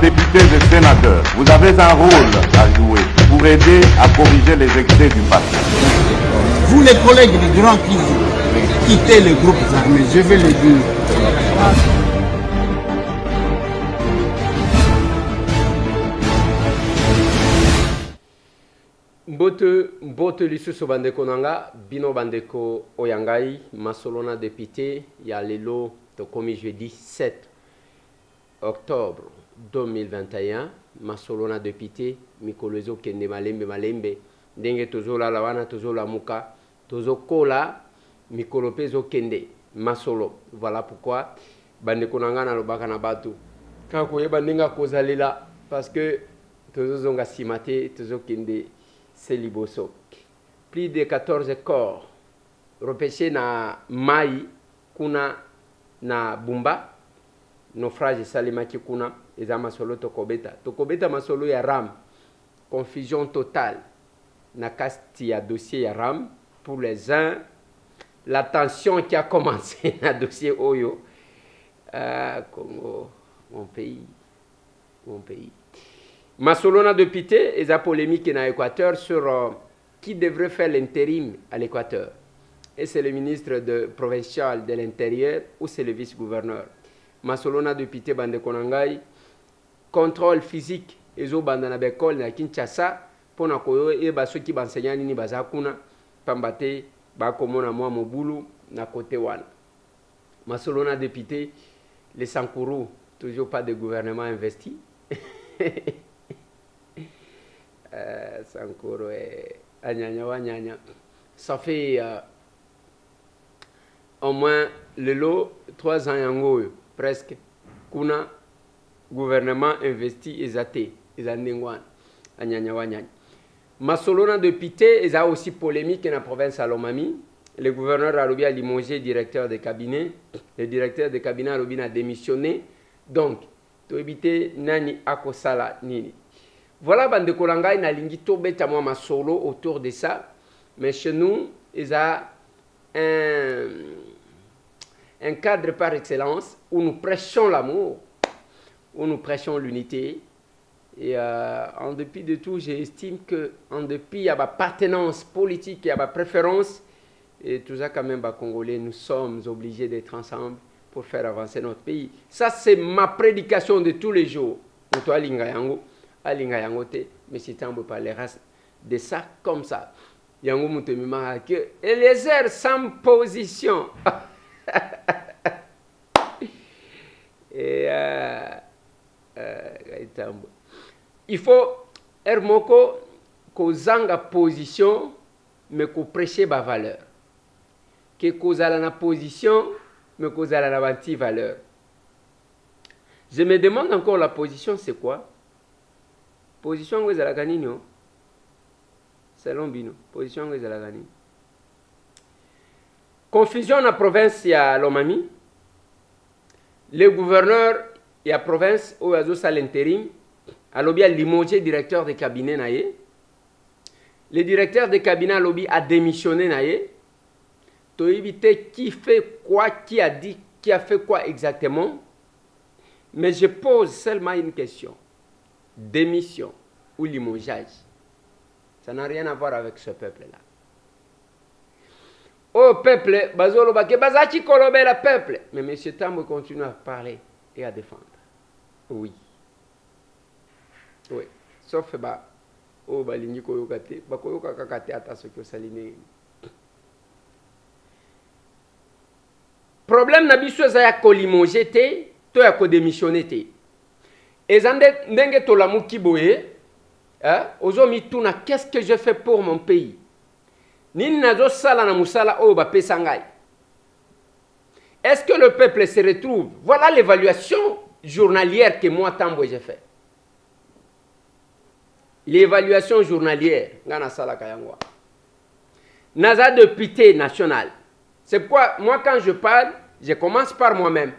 députés et sénateurs, vous avez un rôle à jouer pour aider à corriger les excès du passé. Vous les collègues du Grand Kivu, quittez les groupes armés, je vais le dire. Mbote lisusu bandeko nanga bino bandeko oyangai masolona député ya lelo tokomi jeudi 7 octobre 2021 masolona député mikolo ezokende malembe ndenge tozolala wana tozolamuka tozokola mikolo mpe ezokende masolo. Voilà pourquoi bandeko nanga nalobaka na bato kaka koyeba ndenge akozalela parce que tozozonga nsima te tozokende Seliboso. Plus de 14 corps repêchés na Mai kuna na Bumba. Naufrage salimaki kuna eza masolo tokobeta masolo ya RAM. Confusion totale na kasti ya dossier ya RAM. Pour les uns, la tension qui a commencé na dossier Oyo. Congo, mon pays. Masolona député et sa polémique dans l'Équateur sur qui devrait faire l'intérim à l'Équateur. Et c'est le ministre provincial de l'Intérieur ou c'est le vice-gouverneur. Masolona député bande konangai contrôle physique ezo banda na bekol na Kinshasa pona koyo e baso ki bansenya nini bazakuna pambate ba komona mwa mobulu na côté wana. Masolona député les Sankourou toujours pas de gouvernement investi. Sankoro et Anyanya. Ça fait au moins le lot 3 ans yango presque kuna gouvernement investi ezate ezandengwan Anyanya. Masolona député eza aussi polémique dans la province à Lomami. Le gouverneur a limogé directeur de cabinet. Le directeur de cabinet a démissionné. Donc, to éviter nani akosala nini. Voilà, bande kolanga na lingi tobeta moi ma solo autour de ça. Mais chez nous, il y a un cadre par excellence où nous prêchons l'amour, où nous prêchons l'unité. Et en dépit de tout, j'estime qu'en dépit, il y a ma appartenance politique, il y a ma préférence. Et tout ça, quand même, bah, Congolais, nous sommes obligés d'être ensemble pour faire avancer notre pays. Ça, c'est ma prédication de tous les jours. Toi, Lingayango. Alinga yangote, mais si tu parleras de ça comme ça. Yango mutemima que Eliezer sans position. Et il faut Hermoko kozanga position mais ko prêcher ba valeur. Que kozala na position mais kozala na banti valeur. Je me demande encore la position c'est quoi? Position que la gagne, selon Bino. Position que la gagne. Confusion dans la province, il y a Lomami. Le gouverneur, il y a province où il y a l'intérim. Alors, il y a limogé directeur de cabinet. Le directeur de cabinet a démissionné. Tu as évité qui fait quoi, qui a dit, qui a fait quoi exactement. Mais je pose seulement une question. Démission ou limogeage. Ça n'a rien à voir avec ce peuple-là. Au peuple, bazolo bake bazaki kolobe la peuple. Mais M. Tambo continue à parler et à défendre. Oui. Oui. Sauf ba o balingi koyokate, bakoyoka kakate ata soki osaline. Problème na biso za ya kolimoge te, to ya ko démissionner te. Et ndenge tolamu kiboye, ozomi tuna qu'est-ce que je fais pour mon pays? Nini nazo sala na musala o ba pesangai. Est-ce que le peuple se retrouve? Voilà l'évaluation journalière que moi Tambo j'ai fait. L'évaluation journalière ngana sala kayangwa. Naza député national. C'est pourquoi moi quand je parle, je commence par moi-même.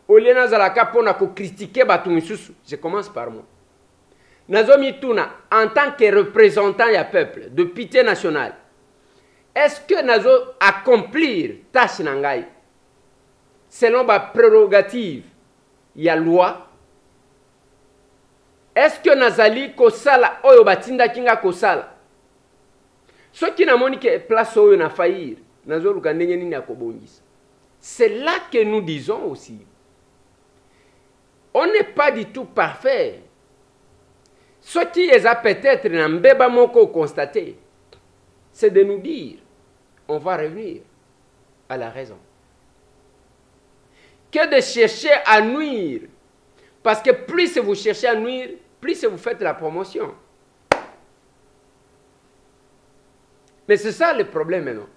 Au lieu de critiquer Batumisusu, je commence par moi. Nazomi Tuna, en tant que représentant du peuple, de pitié nationale, est-ce que Nazo accomplir tâche nangai selon ma prérogative, il y a loi, est-ce que nazali kosala oyo batinda kinga kosala soki namoni ke place oyo na faillir nazoluka ndenge nini akobongisa. C'est là que nous disons aussi, on n'est pas du tout parfait. Ce qui est peut-être n'ambeba moko constaté, c'est de nous dire, on va revenir à la raison. Que de chercher à nuire. Parce que plus vous cherchez à nuire, plus vous faites la promotion. Mais c'est ça le problème maintenant.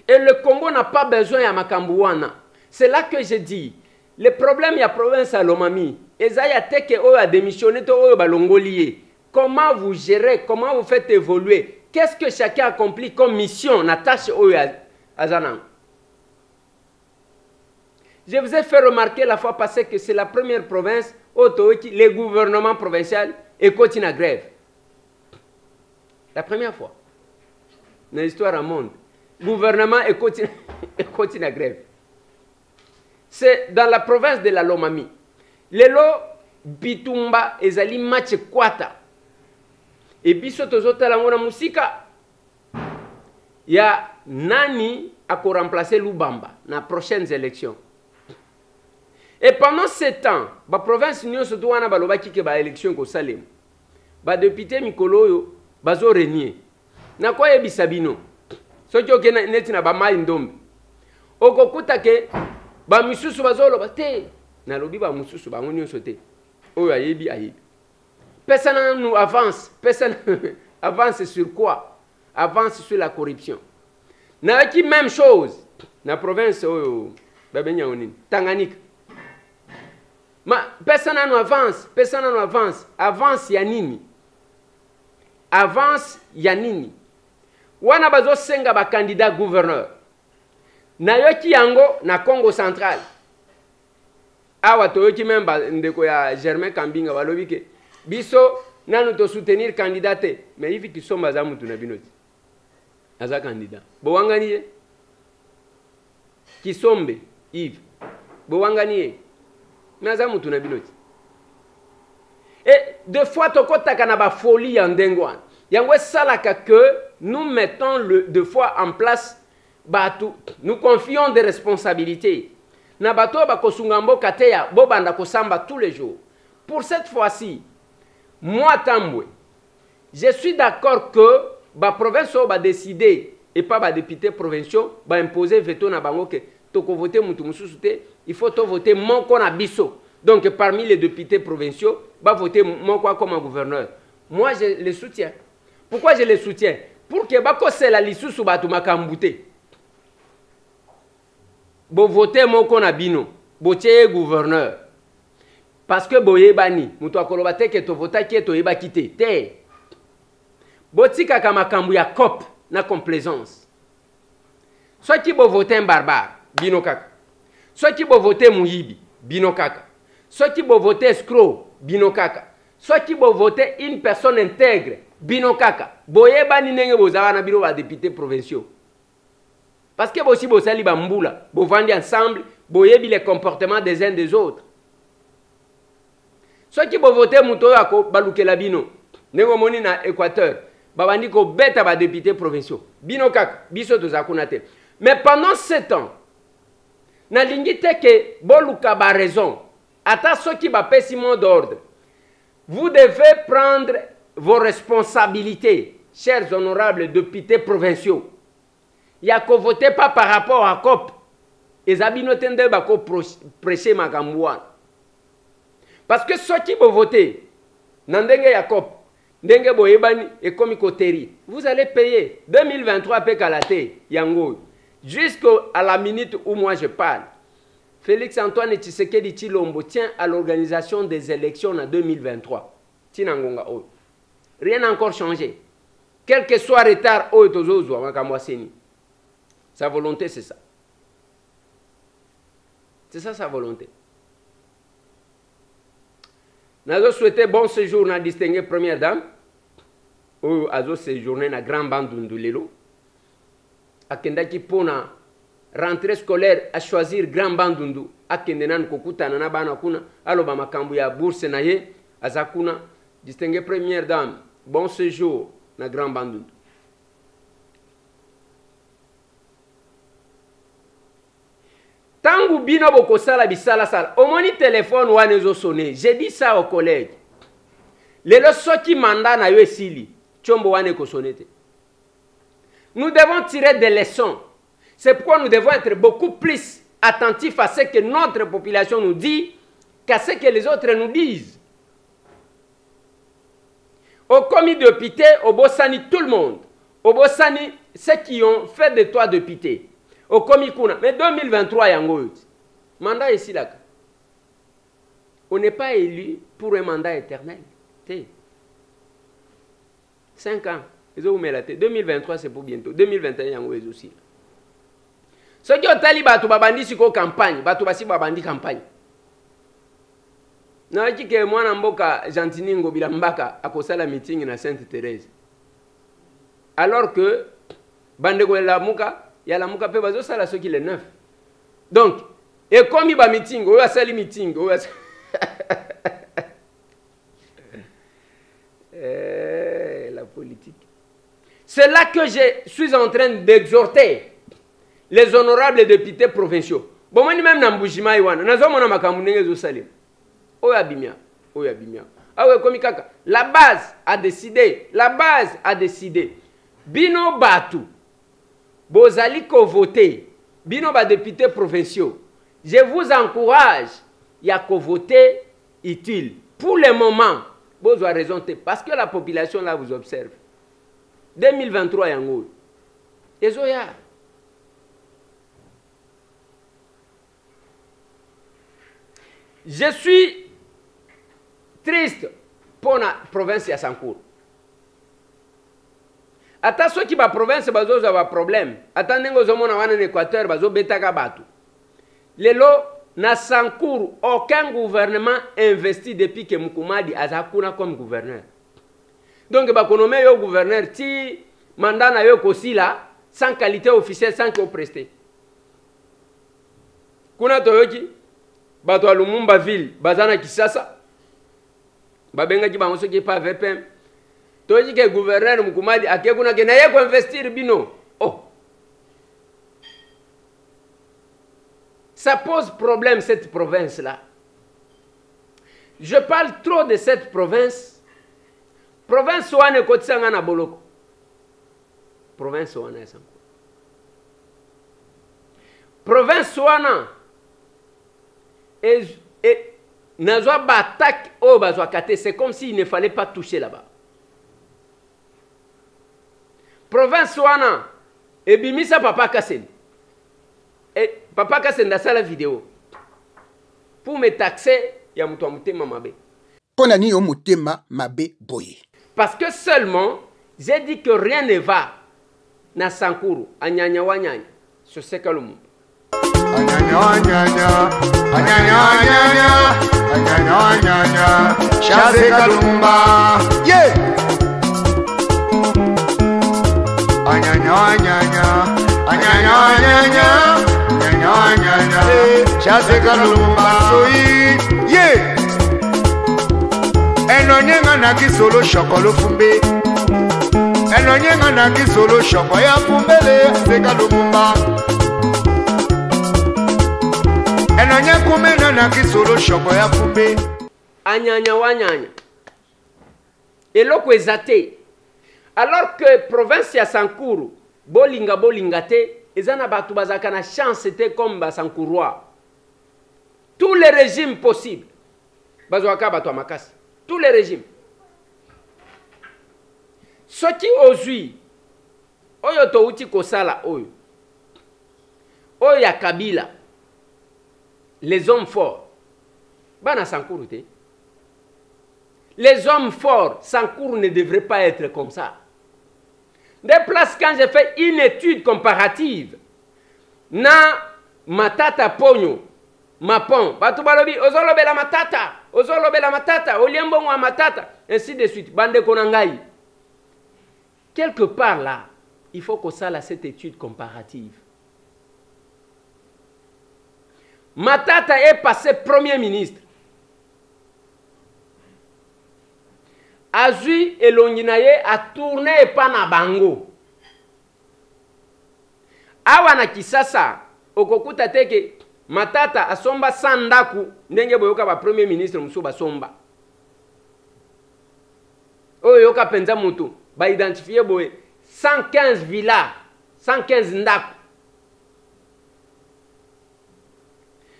Et le Congo n'a pas besoin de Makambouana. C'est là que je dis, le problème, il y a province à Lomami. Ezaya teke oyo a démissionné, oyo balongolié. Comment vous gérez, comment vous faites évoluer? Qu'est-ce que chacun accomplit comme mission, na tâche oyo à Zanang? Je vous ai fait remarquer la fois passée que c'est la première province où les gouvernements provinciaux et continuent à grève. La première fois. Dans l'histoire du monde. Gouvernement et continue à grève. C'est dans la province de la Lomami. Lelo bitumba ezali match kwata. Et biso tozotala ngona musika ya nani ako remplacer Lubamba na prochaines élections. Et pendant 7 ans, la province nyo soto wana balobaki ke ba élection ko salem. Ba député mikolo yo bazo renier. Na kwa yebisa bino. Soki oke neti na ba mai ndombe. Okokuta ke ba misusu bazolo ba te. Na lobi ba misusu ba ngonyo sote. Oyo ayebi ayebi. Personne nous avance. Personne avance sur quoi? Avance sur la corruption. Na qui même chose. Na province oyo babenya onini. Tanganyika. Ma personne nous avance. Personne nous avance. Avance ya nini? Avance ya nini? Wana bazo senga ba candidat gouverneur. Na yoki yango na Congo central. Awa toyoki memba ndeko ya Germain Kambinga balobi ke biso nanu to soutenir candidat mais hivi kisomba za mutu na binoti. Aza candidat. Bo wangani ye? Kisombe Yves. Bo wangani ye? Naza mutu na binoti. Et deux fois tokotaka na ba folie en dengwan. Yangwe salaka que nous mettons deux fois en place batu. Nous confions des responsabilités. Na bato bakosungambo kateya bobanda kosamba tous les jours. Pour cette fois-ci, moi Tambwe, je suis d'accord que la province va décider et pas les députés provinciaux va imposer veto na bango que toko voter mutu mususute, il faut to voter mon kona biso. Donc parmi les députés provinciaux, va voter mon quoi comme un gouverneur. Moi je les soutiens. Pourquoi je les soutiens? Pour que bako c'est la lisusu batu makambute. Bo voter mon kona bino, bo tie gouverneur. Parce que boye bani, mutu akoloba te ke to vota ki to yeba kite te. Botika kama kambu ya cop na complaisance. Soit ki bo voter un barbare, bino kaka. Soit ki bo voter muyibi, bino kaka. Soit ki bo voter escroc, bino kaka. Soit ki bo voter une personne intègre, bino kaka. Boye bani nenge bozala na bino ba députés provinciaux. Parce que bosi bosali ba mbula, bo vandi ensemble, boyebi les comportements des uns des autres. Ceux qui vont voter muto yako balukela bino, nengo moni na Équateur, babandi ko beta ba députés provinciaux. Bino kaka, biso tozakuna te. Mais pendant 7 ans, na lingi te ke boluka ba raison. Ata ceux qui ba pesi mot d'ordre. Vous devez prendre vos responsabilités, chers honorables députés provinciaux. Yako voter pas par rapport à COP. Ezabino tende bako prêcher makambouane. Parce que ceux qui vont voter, Nandenge Yacob, Ndenge Boyebani et Komikoteri, vous allez payer 2023 Pekalate, Yango, jusqu'à la minute où moi je parle. Félix Antoine Tshisekedi Tshilombo tient à l'organisation des élections en 2023. Tinangonga Oyo. Rien n'a encore changé. Quel que soit le retard, Oyo Tozozo, Makamwaseni. Sa volonté, c'est ça. C'est ça sa volonté. Nous souhaitons bon séjour à la distinguée première dame. Ou à séjourner dans la grande bande de Lelo. A Kendaki Pona rentrée scolaire à choisir Grand Bandundu akende nan kokutana na bana kuna aloba makambu ya bourse na ye azakuna distingué première dame bon séjour na Grand Bandundu. Tangu bino boko sala bisala sala omoni téléphone wane zo sonner. J'ai dit ça aux collègues. Lelo soki mandat na yo esili chombo wane ko sonete. Nous devons tirer des leçons. C'est pourquoi nous devons être beaucoup plus attentifs à ce que notre population nous dit qu'à ce que les autres nous disent. Au commis de pité, au Bossani, tout le monde. Au Bossani, ceux qui ont fait de toi de pité. Au commis Kuna. Mais 2023, yango. Mandat ici là. On n'est pas élu pour un mandat éternel. 5 ans. 2023, c'est pour bientôt. 2021, yango est aussi. Ceux qui ont tali batu babandi siko campagne, batu basi babandi campagne. Na dit que moi namboka Jantiningo bilambaka akosala meeting na Sainte Thérèse. Alors que bandeko la muka, ya la muka pe bazo sala soki le 9. Donc, et comme il ba meeting, o asali meeting, o la politique. C'est là que je suis en train d'exhorter les honorables députés provinciaux. Bon, moi, même dans Mbujima, Iwana, nous avons makambu salim. Oya bimia, oya bimia. Ah ouais, comme kaka. La base a décidé. La base a décidé. Bino batu. Bozali ko voter. Bino ba députés provinciaux. Je vous encourage. Ya ko voter utile. Pour le moment, vous avez raison. Parce que la population là vous observe. 2023 yango. Ezoya. Je suis triste pour la province de Sankour. Ata ceux qui ba province bazo za problème. Ata nengo zomo na wana Équateur bazo betaka batu. Lelo na Sankour aucun gouvernement investi depuis que Mukumadi azakuna comme gouverneur. Donc ba konome yo gouverneur ti mandat na yo kosila sans qualité officielle sans que presté. Kuna toyoki bato Lumumba ville bazana Kisasa babenga ki bango soki pa VPM toji ke gouverneur Mukumadi akekuna ke na ye ko investir bino. Oh, ça pose problème cette province là. Je parle trop de cette province. Province wane kotsanga na boloko. Province wane sanko. Province wana et Nazwa batak au bazwa kate, c'est comme s'il ne fallait pas toucher là-bas. Province wana et bimisa papa Kassem. Et papa Kassem dans la vidéo. Pour me taxer, il y a mutema mabe. Ponani yo mutema mabe boye. Parce que seulement j'ai dit que rien ne va na Sankuru, anyanya wanyanya, sur ce que le monde. Anyanya wanyanya, anyanya wanyanya, anyanya wanyanya, chasse kalumba, yeah. Anyanya wanyanya, anyanya wanyanya, anyanya wanyanya, chasse kalumba, soyi, yeah. Enonyenga na kisolo shokolo fumbe. Enonyenga na kisolo shoko ya fumbele seka lumumba. Enonyenga kumena na kisolo shoko ya fumbe. Anyanya wanyanya. Eloko ezate. Alors que province ya Sankuru bolinga bolingate ezana batu bazaka na chance te comme ba Sankurois. Tous les régimes possibles. Bazwaka batu makasi. Tous les régimes. Ceux qui osent, oyo touti kosala oyo, oya Kabila, les hommes forts, bana Sankuru te. Les hommes forts, Sankuru ne devrait pas être comme ça. Des places quand j'ai fait une étude comparative, na matata ponyo, mapon, batu balobi, ozolobe la matata. Ozolobe la matata, oliembo mwa matata, ainsi de suite. Bande konangai. Quelque part là, il faut qu'on sache cette étude comparative. Matata est passé premier ministre. Azui Elonginaye a tourné et pas na bango. Awana kisasa okokuta teke Matata asomba sandaku ndenge boyoka ba premier ministre musu basomba. Oyo yoka penza mutu ba identifier boye 115 villas, 115 ndaku.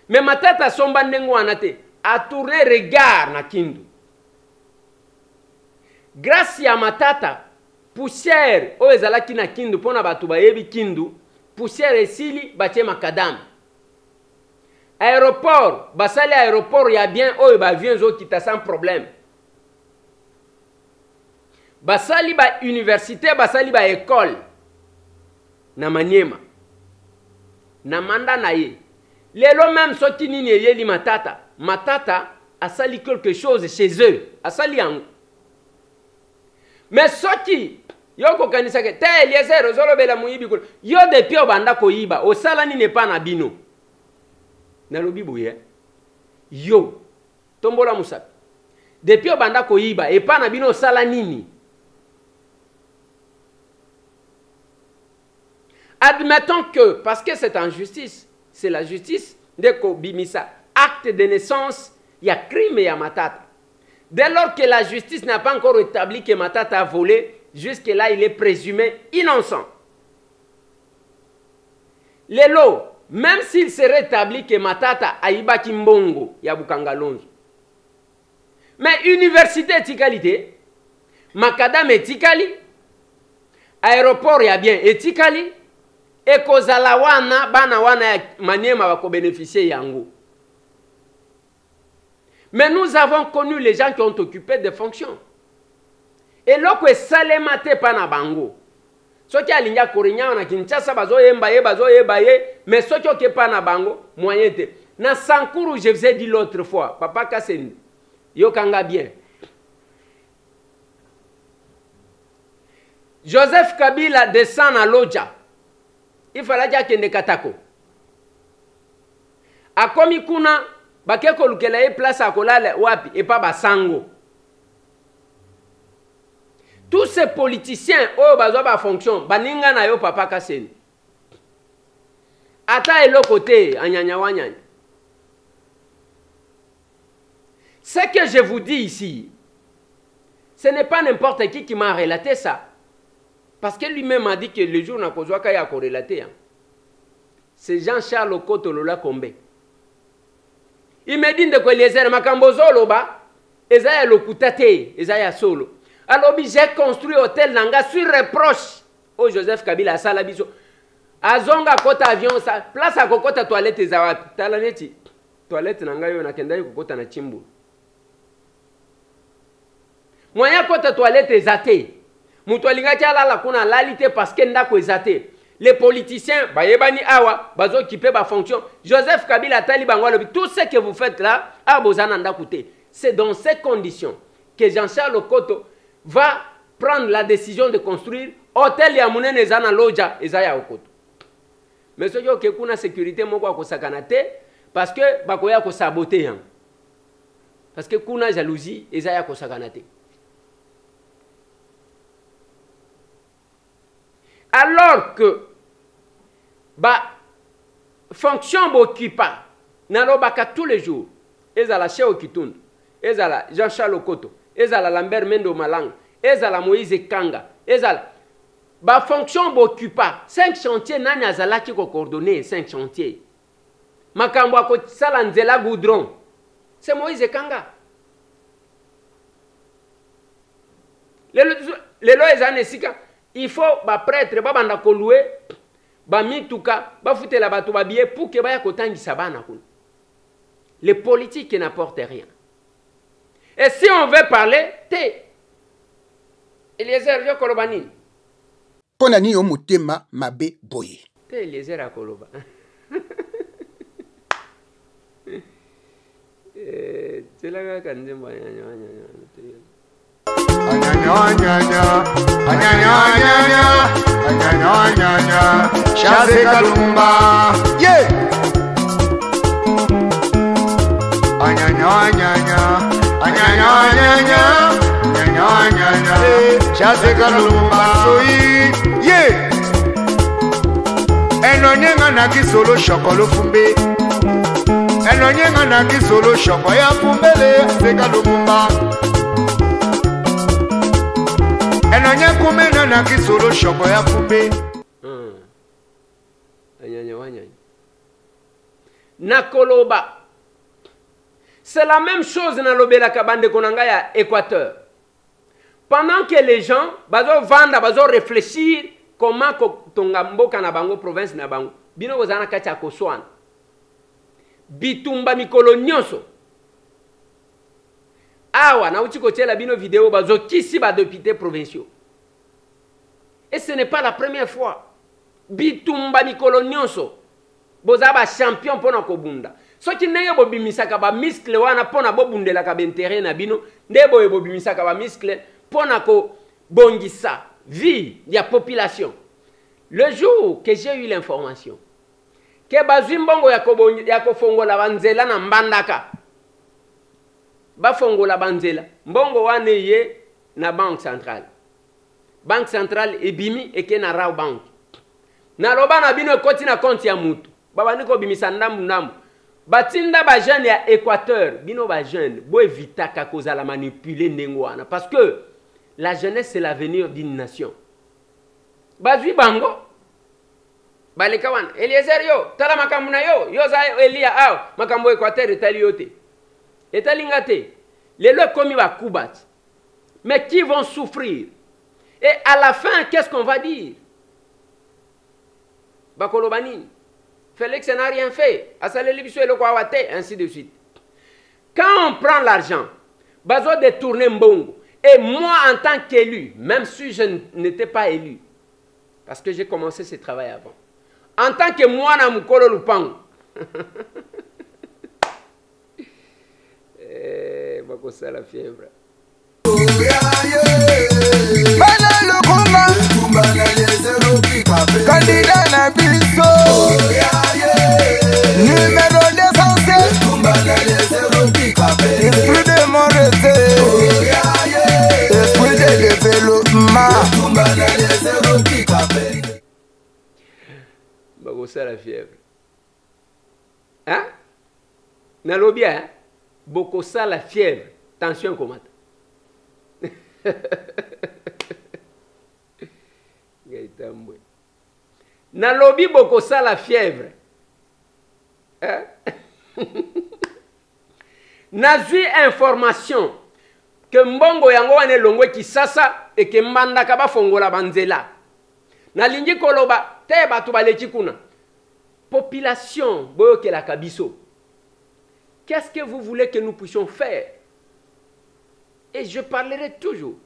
Mais Matata asomba ndenge wana te a tourné regard na Kindu. Grâce à Matata, poussière oyo ezalaki na Kindu pona batu bayebi Kindu, poussière esili batie makadam. Aéroport, basali aéroport ya bien oyo ba avion zo kita sans problème. Basali ba université, basali ba école na Maniema. Na manda na ye. Lelo même soti nini yeli Matata. Matata a sali quelque chose chez eux, a sali yango. Mais soti yoko kanisa ke te Eliezer ozolo bela muyibi ko yo depuis obanda ko yiba osala ni ne pa na bino na lobi boye yo tombola musapi depuis obanda ko yiba e pa na bino osala nini. Admettons que parce que c'est en justice, c'est la justice de ko bimisa acte de naissance, il y a crime et il y a Matata. Dès lors que la justice n'a pas encore établi que Matata a volé, jusque-là, il est présumé innocent. Lelo, même s'il serait établi que Matata a iba kimbongo, ya bukangalonzo. Mais université éticalité, makadam éticali, aéroport ya bien éticali, et kozala wana, bana wana Maniema bako bénéficier yango. Mais nous avons connu les gens qui ont occupé des fonctions. Et là, que salemate pana bango. Ce qui a ligne Korinya, on a Kinshasa, bazo yembaye, mais ce qui est pana bango, moyen te. Na Sankuru, je vous ai dit l'autre fois, Papa Kasseni, yokanga bien. Joseph Kabila descend à Lodja. Il fallait qu'il y ait katako. A komi kuna, bakeko lukela ye place à kolale wapi et pas basango. Tous ces politiciens oh bazo ba fonction baninga na yo Papa Kasseni. Ata elo côté anyanya wanyanya. Ce que je vous dis ici, ce n'est pas n'importe qui m'a relaté ça. Parce que lui-même a dit que le jour n'a kozwa ka ya ko relater. C'est Jean-Charles Okoto Lola Kombe. Il me dit de quoi Eliezer makambo zolo ba ezaya lokutate ezaya solo. Alors j'ai construit hôtel nanga sur reproche au Joseph Kabila sala biso. Azonga kota avion sa place à kokota toilette ezawapi. Talaneti toilette nanga yo nakenda kokota na chimbu. Moya kota toilette ezate. Mutu alingaki alala kuna lalite parce que ndako ezate. Les politiciens, bayebani awa, bazo occupé ba fonction. Joseph Kabila tali bango lobi, tout ce que vous faites là, abozana koute. C'est dans ces conditions que Jean-Charles Okoto va prendre la décision de construire hôtel ya munene zana loja ezaya Okoto. Mais ce qui kuna sécurité moko ko sakanate parce que bakoya ko saboter hein. Parce que kuna jalousie ezaya ko sakanate. Alors que ba fonction bokipa nalobaka tous les jours ezala Cheo Kitundu, ezala Jean-Charles Okoto, ezala Lambert Mendo Malanga, ezala Moïse Kanga, ezala ba fonction bokipa 5 chantiers nani azala ki ko coordonner 5 chantiers makambo ako sala nzela goudron c'est Moïse Kanga. Lelo ezane sika il faut ba prêtre ba banda ko louer ba mituka ba futela batu ba billet pour que ba ya kotangisa bana kuna. Les politiques n'apportent rien. Et si on veut parler, Eliezer yo kolobani. Ponani o mutema mabe boye. Eliezer akoloba. Telaga kanje mbanya. Chasse Kalumba, yeah. Chaseka Lumumba soyi ye enonyenga na kisolo shokolo fumbe enonyenga na kisolo shoko ya fumbele Seka Lumumba enonye kumena na kisolo shoko ya fumbe Nakoloba. C'est la même chose dans l'obéla kabande konanga ya Équateur. Pendant que les gens bazo vanda bazo réfléchir comment tongambo kana bango province na bango bino bozana kati akoswana bitumba mikolo nyonso awa na uti kotiela bino vidéo bazo kisi ba députés provinciaux et ce n'est pas la première fois bitumba mikolo nyonso boza ba champion pona kobunda soki ndenge bobimisaka ba muscle wana pona bobundela ka bentere na bino ndebo bobimisaka ba muscle pona ko bongisa vie ya population. Le jour que j'ai eu l'information que bazwi mbongo ya kofongola banzela na mbandaka ba fongola banzela mbongo wane ye na banque centrale ebimi eke na raw bank na loba na bino ekoti na compte ya mutu baba niko bimisa ndambu batinda ba jeune ya Équateur bino ba jeune bo evitaka kozala manipuler ndengo wana parce que la jeunesse c'est l'avenir d'une nation. Bazwi bango baleka wana Eliezer yo tala makambo na yo za Elia aw makambo Équateur etali yote etalinga te lelo komi ba kubati mais qui vont souffrir et à la fin qu'est-ce qu'on va dire bakolobani Félix n'a rien fait asaleli biso eloko awate ainsi de suite. Quand on prend l'argent bazo détourner mbongo. Et moi, en tant qu'élu, même si je n'étais pas élu, parce que j'ai commencé ce travail avant, en tant que moi, na mukolo lupango, bako ça la fièvre. Candidat na biso, numéro d'essentiel, esprit de mon rêve. Bako ça la fièvre. Hein? Nalobia, hein? Boko ça la fièvre. Tension comment? Nalobi boko ça la fièvre. Hein? Nazui information que mbongo yango wane longwe kisasa et que mbandaka ba fongola banzela. Nalingi koloba te batu baleki kuna. Population boyoke la kabiso. Qu'est-ce que vous voulez que nous puissions faire? Et je parlerai toujours.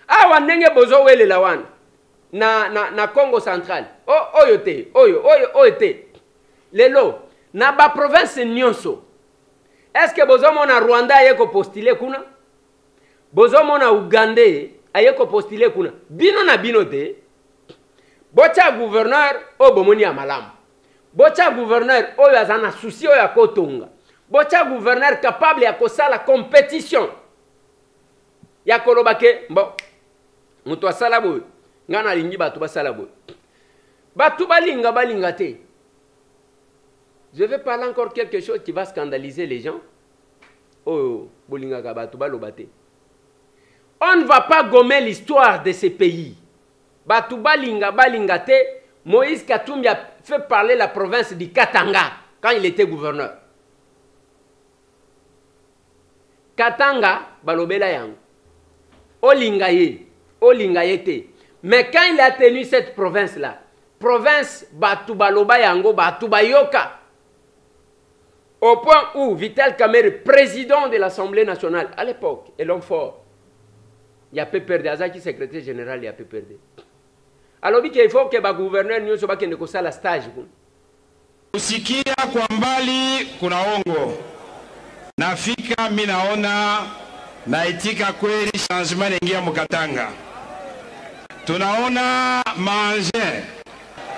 Ah wanenge bozo wele la wana. Na Congo central. Oyo te. Lelo na ba province nyonso. Est-ce que bozo mona Rwanda ayeko postile kuna? Bozo mona Uganda ayeko postile kuna? Bino na bino te. Bocha gouverneur o bomoni amalamu. Bocha gouverneur oyo azana souci oyo akotonga. Bocha gouverneur capable ya kosala compétition. Ya kolobake mbo. Mutu asala boy. Ngana lingi batu basala boy. Batu balinga te. Je vais parler encore quelque chose qui va scandaliser les gens. Oh, bolinga kabatu balobate. On ne va pas gommer l'histoire de ces pays. Batu balinga te. Moïse Katumbi a fait parler la province du Katanga quand il était gouverneur. Katanga balobela yang. Olingaye te. Mais quand il a tenu cette province là, province batu baloba yango batu bayoka. Au point où Vital Kamerhe, président de l'Assemblée nationale, à l'époque, et l'homme fort, il y a PPRD, Azaki, secrétaire général, il y a PPRD. Alors, il faut que le gouverneur nous soit que nous la stage. Usikia kwa mbali kuna ongo. Nafika minaona naitika kweli changement ingia mukatanga. Tunaona manger.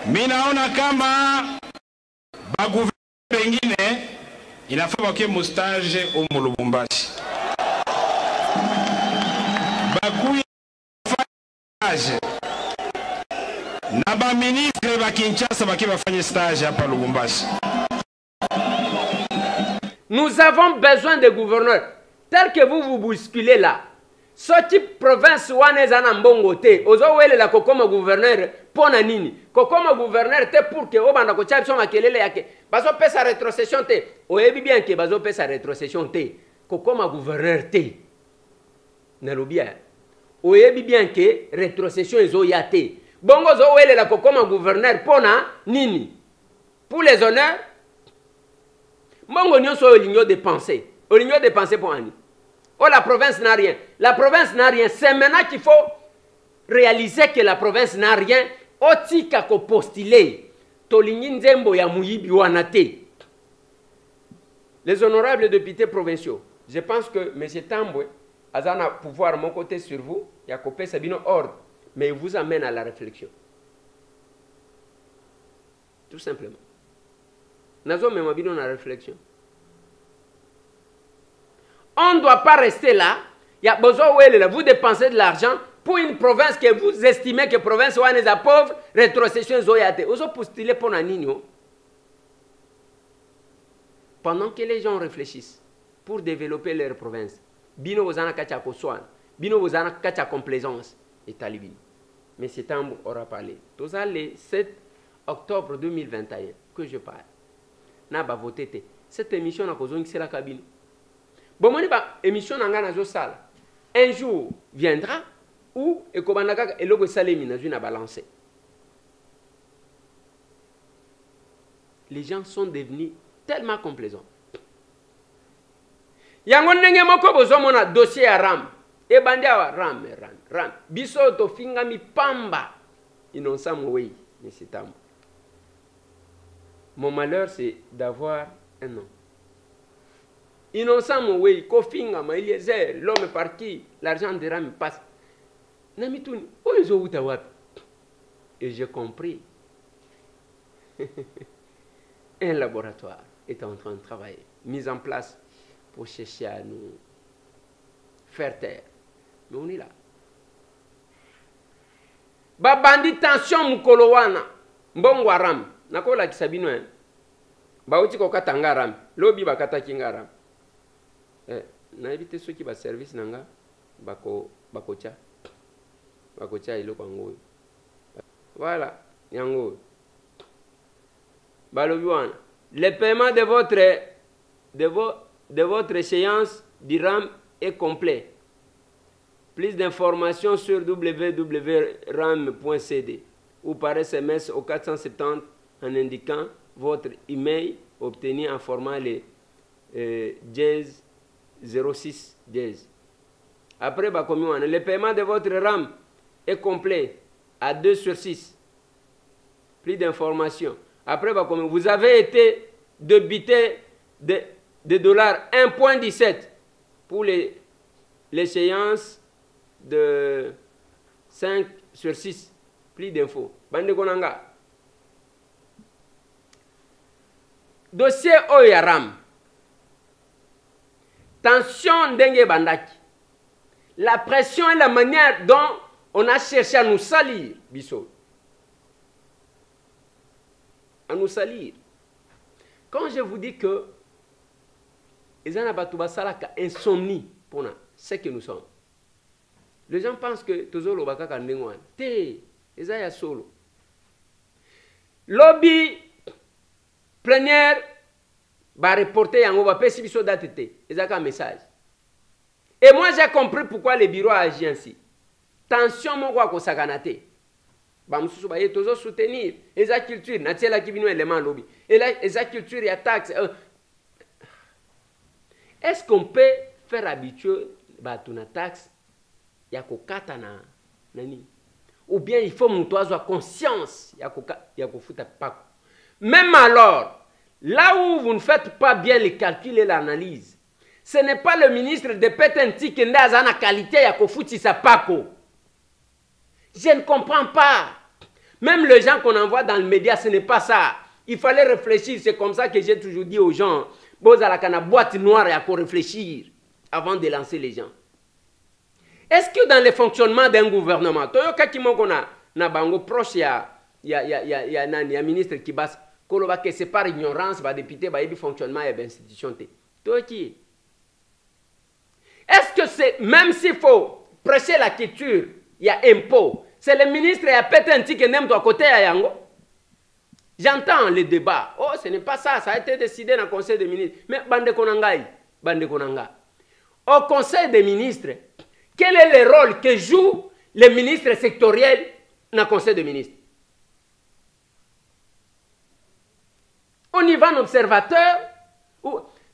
Minaona kama ba gouverneur pengine Il a fait un stage au Lubumbashi. Bakouya stage. Naba ministre ba Kinshasa ba fait stage à Lubumbashi. Nous avons besoin de gouverneurs. Tel que vous bousculez là. Ce type province wanezana mbongo te. Ozo wele la kokoma gouverneur pona nini. Kokoma gouverneur te pour que obanda ko tchabso makelele yake. Bazo pesa rétrocession te. Oyebi bien que bazo pesa rétrocession te. Kokoma gouverneur te. Nalobia. Oyebi bien que rétrocession ezo ya te. Bongo zo wele la kokoma gouverneur pona nini. Pour les honneurs. Bongo nyonso olinyo de penser. Olinyo de penser pour ani. Oh, la province n'a rien. La province n'a rien. C'est maintenant qu'il faut réaliser que la province n'a rien. Otika ko postulé. Tolingi nzembo ya muyibi wanate. Les honorables députés provinciaux. Je pense que M. Tambwe a un pouvoir à mon côté sur vous. Il y a copé Sabino ordre. Mais il vous amène à la réflexion. Tout simplement. Nazo même abino na réflexion. On ne doit pas rester là. Il y a besoin où vous dépensez de l'argent pour une province que vous estimez que province où on est pauvre, rétrocession zoyate. Vous avez postulé pour un nino. Pendant que les gens réfléchissent pour développer leur province, bino vous en a kacha koswan, bino vous en a kacha complaisance et talibin. Mais c'est un mot aura parlé. Tout ça le 7 octobre 2021 que je parle. N'a pas voté. Cette émission n'a pas besoin de la cabine. Bon, moi, émission un jour viendra où les gens sont devenus tellement complaisants. Il y a un dossier à RAM. Et RAM. Biso to fingami pamba. Innocent oui, mais c'est un. Mon malheur, c'est d'avoir un nom. Innocent, mon oui, Kofinga, Eliezer, l'homme par qui l'argent de RAM passe. Namitouni, où est-ce que vous avez? Et j'ai compris. Un laboratoire est en train de travailler, mis en place pour chercher à nous faire taire. Mais on est là. Babandi tension mukolowana, mbongwa RAM, nakola kisabino hein. Bauti ko katanga RAM, lobi bakata kinga RAM. Na éviter ceux qui va service nanga bakocha ilo kwango. Voilà, yango. Balobiwana, le paiement de votre échéance du RAM est complet. Plus d'informations sur www.ram.cd ou par SMS au 470 en indiquant votre email obtenu en format jazz 06 jazz. Après, le paiement de votre RAM est complet à 2/6. Plus d'informations. Après, vous avez été débité de dollars 1,17 pour l'échéance de 5/6. Plus d'infos. Bande Konanga. Dossier Oyaram. Tension Dengue Bandaki. La pression et la manière dont on a cherché à nous salir, Bissot. À nous salir. Quand je vous dis que ils ont insomnie pour nous, c'est que nous sommes. Les gens pensent que toujours le baka kandengwan. Té, ils ont solo. Lobby plénière va reporter yango va pesi biso date té. Ils ont un message. Et moi j'ai compris pourquoi le bureau a agi ainsi. Tension mon quoi ko sakanate. Ba mususu ba toujours soutenir eza culture na tiela ki bino élément lobby. Et là eza culture ya taxe. Est-ce qu'on peut faire habituer ba tuna taxe ya ko kata na nani? Ou bien il faut mon toiso conscience ya ko futa pas. Même alors, là où vous ne faites pas bien les calculs et l'analyse, ce n'est pas le ministre de Petenti qui n'a pas la qualité ya ko futi sa pako. Je ne comprends pas. Même les gens qu'on envoie dans le média, ce n'est pas ça. Il fallait réfléchir. C'est comme ça que j'ai toujours dit aux gens, bozalaka na boîte noire ya ko réfléchir avant de lancer les gens. Est-ce que dans le fonctionnement d'un gouvernement, toyokaki moko na bango proche ya ministre Kibas, koloba que c'est par ignorance ba député ba yebi fonctionnement ya institution te. Toyoki. Est-ce que c'est, même s'il faut prêcher la culture, il y a impôt, c'est le ministre qui a pété un petit qui n'aime à côté à Yango? J'entends le débat. Oh, ce n'est pas ça, ça a été décidé dans le Conseil des ministres. Mais Bande Konanga. Au Conseil des ministres, quel est le rôle que jouent les ministres sectoriels dans le Conseil des ministres? On y va en observateur.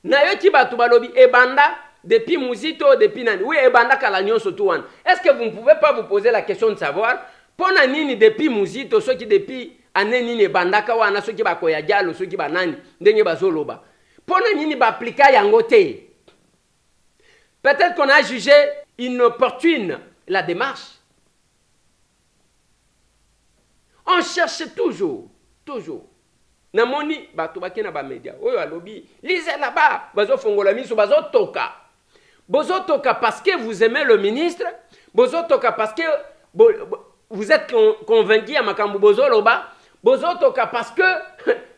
Nayoki Batubalobi et Banda. Depuis Mouzito, depuis Nani. Oui, Ebanda Kalagnon Sotouan. Est-ce que vous ne pouvez pas vous poser la question de savoir, pour Nani depuis Mouzito, ceux qui depuis Aneni Ebanda Kawana, ceux qui ba Koyadialo, ceux qui ba Nani, Denye Bazoloba. Pour Nani ba appliquer Yangote. Peut-être qu'on a jugé inopportune la démarche. On cherche toujours. Namoni, batubaki na ba média. Oyo alobi, lisez là-bas, bazo fongola miso, bazo toka. Bozo toka parce que vous aimez le ministre, bozo toka parce que vous êtes convaincu à makambu bozo loba, bozo toka parce que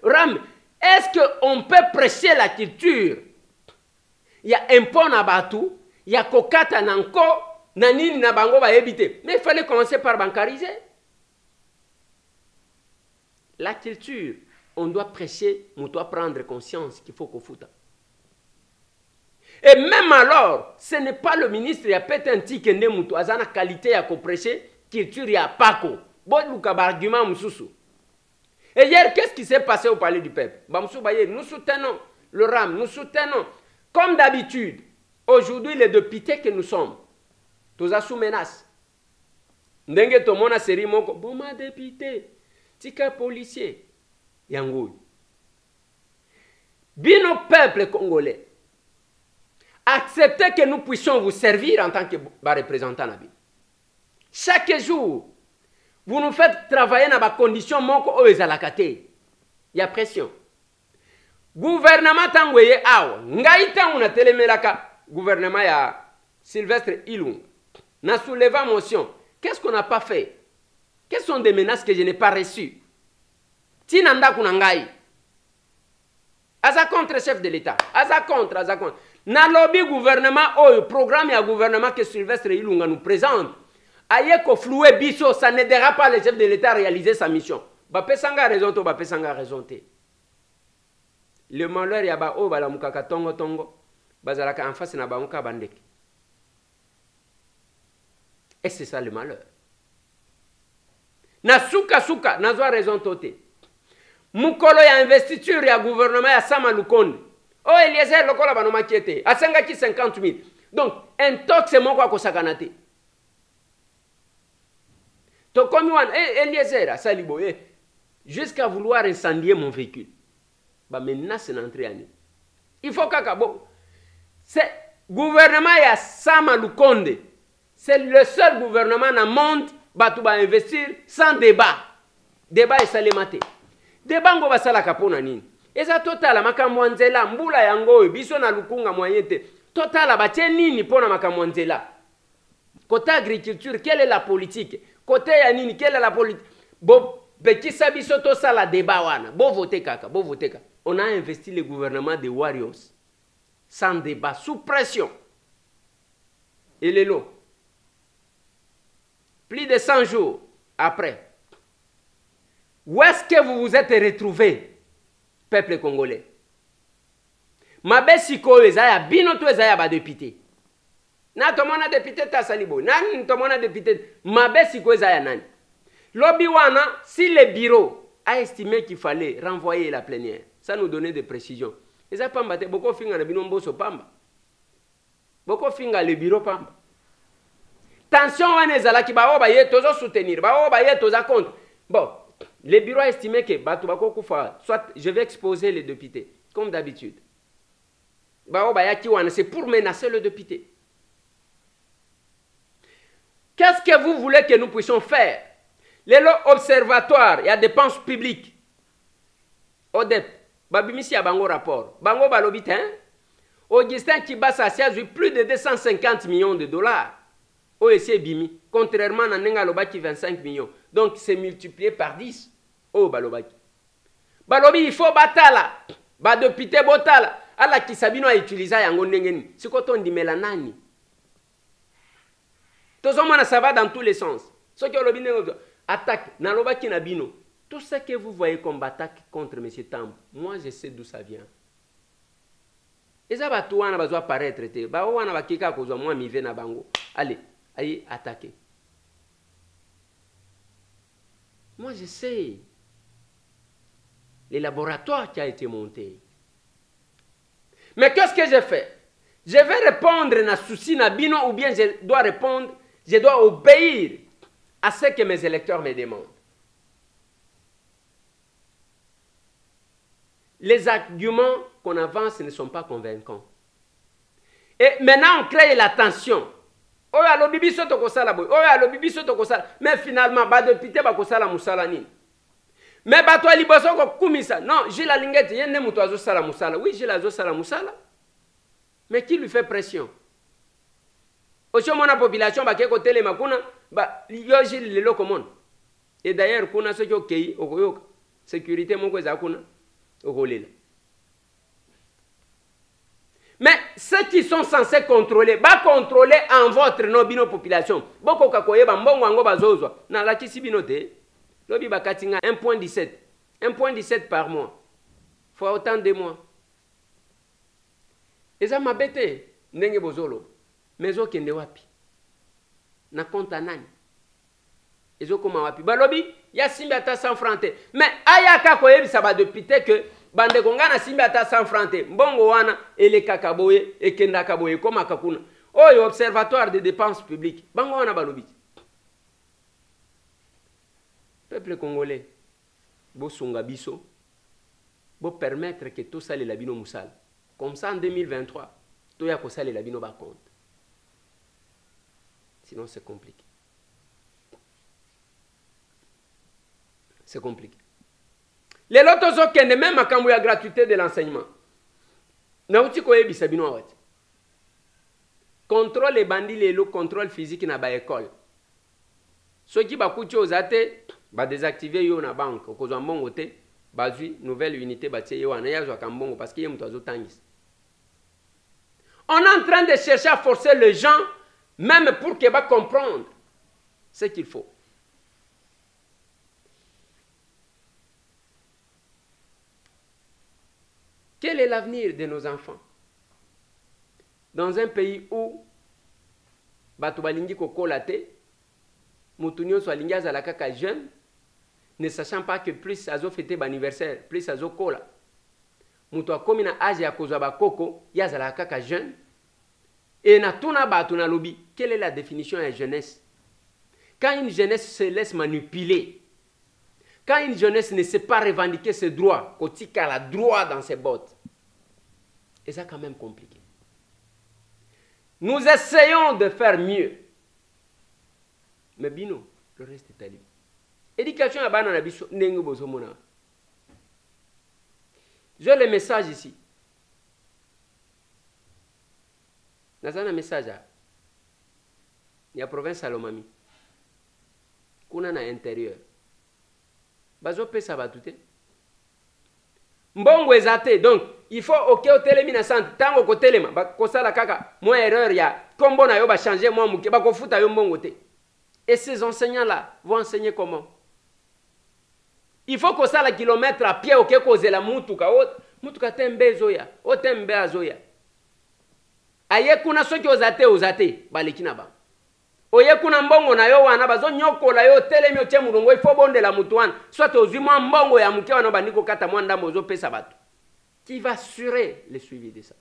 Ram, est-ce qu'on peut prêcher la culture? Il y a un pont à Batou, il y a kokata nanko, nanini na bango va éviter. Mais il fallait commencer par bancariser. La culture, on doit prêcher, on doit prendre conscience qu'il faut qu'on foute. Et même alors, ce n'est pas le ministre qui a pété un tic et a la qualité à prêcher, culture y a pas quoi. Bon, argument moussou. Et hier, qu'est-ce qui s'est passé au palais du peuple? Nous soutenons le RAM, nous soutenons. Comme d'habitude, aujourd'hui, les députés que nous sommes, tous sous menace. Ndenge to mona série moko, bon ma député, tika policier, yangoui. Bino peuple congolais, acceptez que nous puissions vous servir en tant que représentants. Chaque jour, vous nous faites travailler dans des conditions moko ezalakate. Il y a pression. Gouvernement tangweye awa, ngai tangu na telemelaka gouvernement ya Sylvestre Ilunga. Na souleva motion. Qu'est-ce qu'on n'a pas fait? Quelles sont des menaces que je n'ai pas reçues? Tinanda kunangai. Aza contre chef de l'État. Aza contre. Na lobby gouvernement, programme et gouvernement que Sylvestre Ilunga nous présente. Ayeko floué biso, ça n'aidera pas le chef de l'État à réaliser sa mission. Bapé sanga raison to, bapé sanga raison te. Le malheur yaba o bala mukaka tongo. Bazalaka en face na ba muka bandeki. Et c'est ça le malheur. Na suka, na zwa raison tote. Mukolo ya investiture ya gouvernement ya Sama Lukonde. Oh, Eliezer lokola banoma kiete. Asenga ki 50 000. Donc, un tox c'est mon quoi sakanate. To comme wan, Eliezer, salibo, jusqu'à vouloir incendier mon véhicule. Bah maintenant c'est l'entrée année. Il faut qu'akabo. C'est gouvernement ya Sama Lukonde. C'est le seul gouvernement dans le monde qui va investir sans débat. Débat est salématé. Débat ngo basala kapona nini. Eza totala makambo nzela mbula yango biso na lukunga moyete. Totala batie nini pona makambo nzela. Côté agriculture, quelle est la politique? Côté ya nini, quelle est la politique? Bo bekisa biso to sala débat wana. Bo voter kaka, bo voter kaka. On a investi le gouvernement des Warriors sans débat, sous pression. Et les lots. Plus de 100 jours après, où est-ce que vous vous êtes retrouvés, peuple congolais? Mabe siko ezaya binoto ezaya ba député. Na tomona député ta salibo. Nani tomona député mabe siko ezaya nani? Lobby wana, si le bureau a estimé qu'il fallait renvoyer la plénière, ça nous donnait des précisions. Eza pamba te boko finga na binombo so pamba. Boko finga le bureau pamba. Tension wana ezala ki ba oba ye tozo soutenir, ba oba ye toza contre. Bon, le bureau a estimé que batu bako kufa, soit je vais exposer les députés comme d'habitude. Ba oba ya ki wana c'est pour menacer le député. Qu'est-ce que vous voulez que nous puissions faire? Les observatoires, il y a dépenses publiques. ODEP, babimisi ya bango rapport bango balobi te Augustin Kibasa a eu plus de 250 millions de dollars OEC bimi contrairement à Nenga Lobaki 25 millions donc c'est multiplié par 10 oh balobaki balobi il faut batala ba député botala ala kisabino a utilisé yango ndengeni sikoto ndimela nani tozomona ça va dans tous les sens ce que lobi attaque na lobaki na bino tout ce que vous voyez comme attaque contre M. Tambo, moi je sais d'où ça vient. Et ça va tout wana bazwa paraître te. Ba wana bakika kozwa moi mive na bango. Allez, allez attaquer. Moi je sais les laboratoires qui a été monté. Mais qu'est-ce que j'ai fait? Je vais répondre na souci na bino ou bien je dois répondre, je dois obéir à ce que mes électeurs me demandent. Les arguments qu'on avance ne sont pas convaincants. Et maintenant, on crée la tension. Oh, allo bibi soto kosala boy. Oh, allo bibi soto kosala. Mais finalement, ba député ba kosala musala nini. Mais ba to liboso ko kumisa. Non, j'ai la lingette, yende muto azo sala musala. Oui, j'ai la zo sala musala. Mais qui lui fait pression? Ocho mona population ba ke ko tele makuna ba yo j'ai le lokomon. Et d'ailleurs, kuna so ko kei okoyoka. Sécurité moko za kuna. Mais ceux qui sont censés contrôler, va contrôler en votre nom bino population. Boko kakoye ba mbongo ngo bazozwa. Na la kisi bino te. Lobi bakatinga 1.17. 1.17 par mois. Faut autant de mois. Et ça m'a bêté. Ndenge bozolo. Mezo kende wapi. Na konta nani. Ezo koma wapi. Balobi ya simbi ata 100 francs te. Mais ayaka koyebisa ba député que bande kongana simbi ata 100 francs te. Mbongo wana ele kakaboye ekenda kaboye koma kakuna. Oyo observatoire de dépenses publiques. Bango wana balobi. Peuple congolais. Bo sunga biso. Bo permettre que tout ça les labino musal. Comme ça en 2023, tout ya ko sale labino ba compte. Sinon c'est compliqué. C'est compliqué. Les lotos ont même à la gratuité de l'enseignement. Nauti koye bisabino awati. Contrôle les bandits, les lots, contrôle physique na ba école. Ceux qui bakuti ozate, ba désactiver yo na banque, okozwa mbongo te, bazui nouvelle unité batie yo na yazo kambongo parce que yé muto azotangis. On est en train de chercher à forcer les gens même pour qu'ils va comprendre ce qu'il faut. Quel est l'avenir de nos enfants? Dans un pays où bato balingi kokolate, mutunyo so alingi azala kaka jeune, ne sachant pas que plus azo fêter l'anniversaire, plus azo kola. Mutu akomi na âge ya kozwa bakoko, ya azala kaka jeune. Et na tuna bato na lobi, quelle est la définition de la jeunesse? Quand une jeunesse se laisse manipuler, quand une jeunesse ne sait pas revendiquer ses droits, Kotika a droit dans ses bottes, et c'est quand même compliqué. Nous essayons de faire mieux. Mais bino, le reste est à lui. Éducation à banana biso nengo bozomona. J'ai le message ici. Nazana message à la province Salomami. Kuna na intérieur. Bazo pesa batute. Mbongo ezate donc il faut OK au télémina centre tango ko telema ba kosala kaka moi erreur ya kombo na yo ba changer moi muke ba ko futa yo mbongo te. Et ces enseignants là vont enseigner comment? Il faut que ça la kilomètre à pied OK kozela mutuka mutuka tembezo ya o tembe azoya. Aye kuna soki ozate balekina ba. Oye kuna mbongo na yo wana bazo nyokola yo telemi otie mulongo ifo bondela mutu wana soit ozwi mwa mbongo ya muke wana bandiko kata mwa ndambo ozo pesa bato. Qui va assurer le suivi de ça?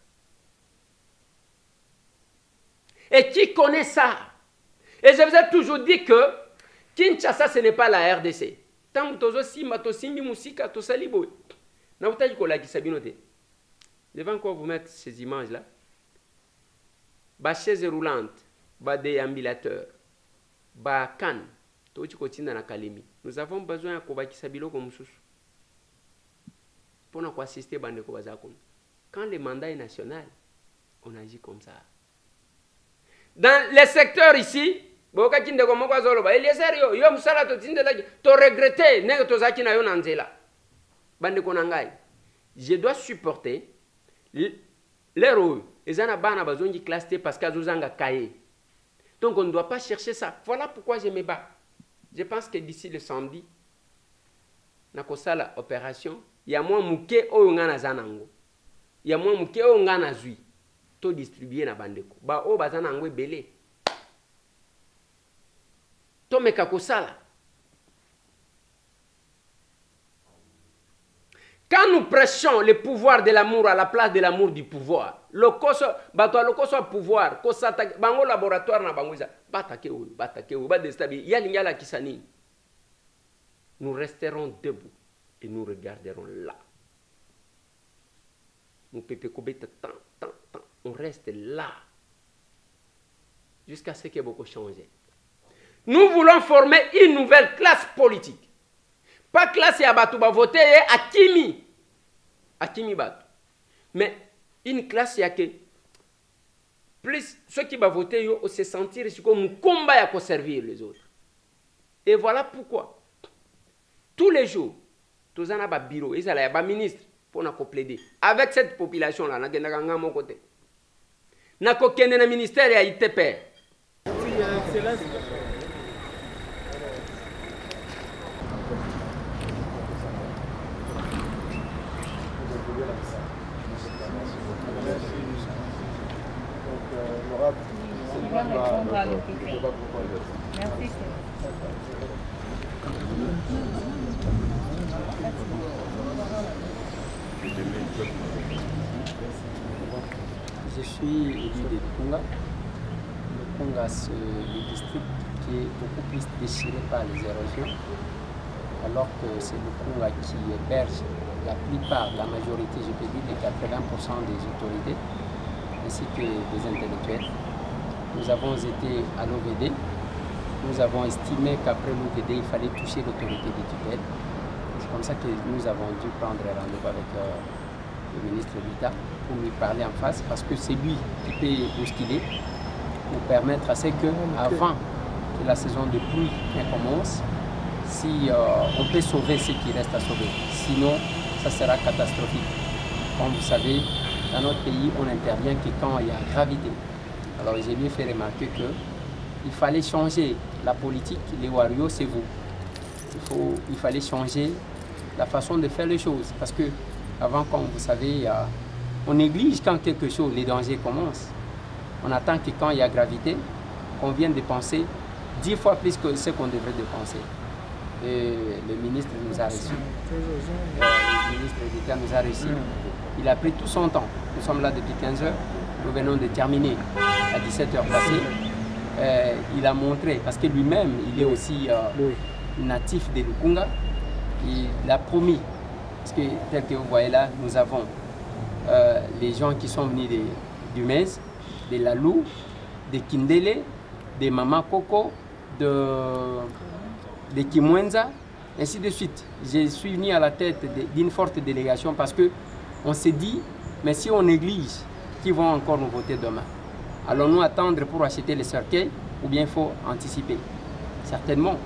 Et qui connaît ça? Et je vous ai toujours dit que Kinshasa ce n'est pas la RDC. Tant tozo simba to simbi musika to salibo. Na utaji ko la kisabino te. Je vais encore vous mettre ces images là. Ba chaise roulante, ba déambulateur, ba canne, tout ce qu'on na Kalemi. Nous avons besoin de Kobaki Sabilo comme sous. pour assister Bandeko Bazakon. Quand le mandat est national, on agit comme ça. Dans les secteurs ici, il est sérieux, je dois supporter les rôles. Les gens besoin de classer parce qu'ils ont cahier. Donc on ne doit pas chercher ça. Voilà pourquoi je me bats. Je pense que d'ici le samedi, na kosala opération, il y a moins muke o ngana zanango. Il y a moins muke o ngana zui. To distribuer na bandeko. Ba o bazanango belé. To meka kosala. Quand nous prêchons le pouvoir de l'amour à la place de l'amour du pouvoir, le pouvoir, bango laboratoire na bango batake ba déstabiliser, ya lingala kisani. Nous resterons debout et nous regarderons là. Nous pépécobete tant, on reste là jusqu'à ce que beaucoup changent. Nous voulons former une nouvelle classe politique. Pas classe à Batou va voter à Kimi Batou. Mais une classe à que plus ceux qui vont voter yo se sentir comme un combat à servir les autres. Et voilà pourquoi tous les jours tous en a bureau ils allaient à ministre pour nous plaider avec cette population là na mon côté. Na ko kende na ministère ya ITP. Je suis élu de Lukunga. Lukunga, c'est le district qui est beaucoup plus déchiré par les érosions, alors que c'est Lukunga qui héberge la plupart, la majorité, je peux dire, les 80% des autorités, ainsi que des intellectuels. Nous avons été à l'OVD. Nous avons estimé qu'après l'OVD, il fallait toucher l'autorité de tutelle. C'est comme ça que nous avons dû prendre rendez-vous avec le ministre d'État pour lui parler en face, parce que c'est lui qui peut bousculer pour permettre à ce que, avant que la saison de pluie commence, si on peut sauver ce qui reste à sauver. Sinon, ça sera catastrophique. Comme vous savez, dans notre pays, on n'intervient que quand il y a gravité. Alors, j'ai lui fait remarquer qu'il fallait changer la politique. Les warriors, c'est vous. Il fallait changer la façon de faire les choses. Parce que, avant, comme vous savez, on néglige quand quelque chose, les dangers commencent. On attend que quand il y a gravité, on vienne dépenser 10 fois plus que ce qu'on devrait dépenser. Et le ministre nous a reçus. Le ministre d'État nous a reçus. Il a pris tout son temps. Nous sommes là depuis 15 heures. Nous venons de terminer à 17 heures passées. Il a montré, parce que lui-même, il est aussi natif de Lukunga. Il a promis, parce que tel que vous voyez là, nous avons les gens qui sont venus du Mez, de Lalou, de Kindele, de Mama Koko, de Kimwenza, ainsi de suite. Je suis venu à la tête d'une forte délégation parce qu'on s'est dit, mais si on néglige, qui vont encore nous voter demain? Allons-nous attendre pour acheter les cercueils ou bien il faut anticiper? Certainement.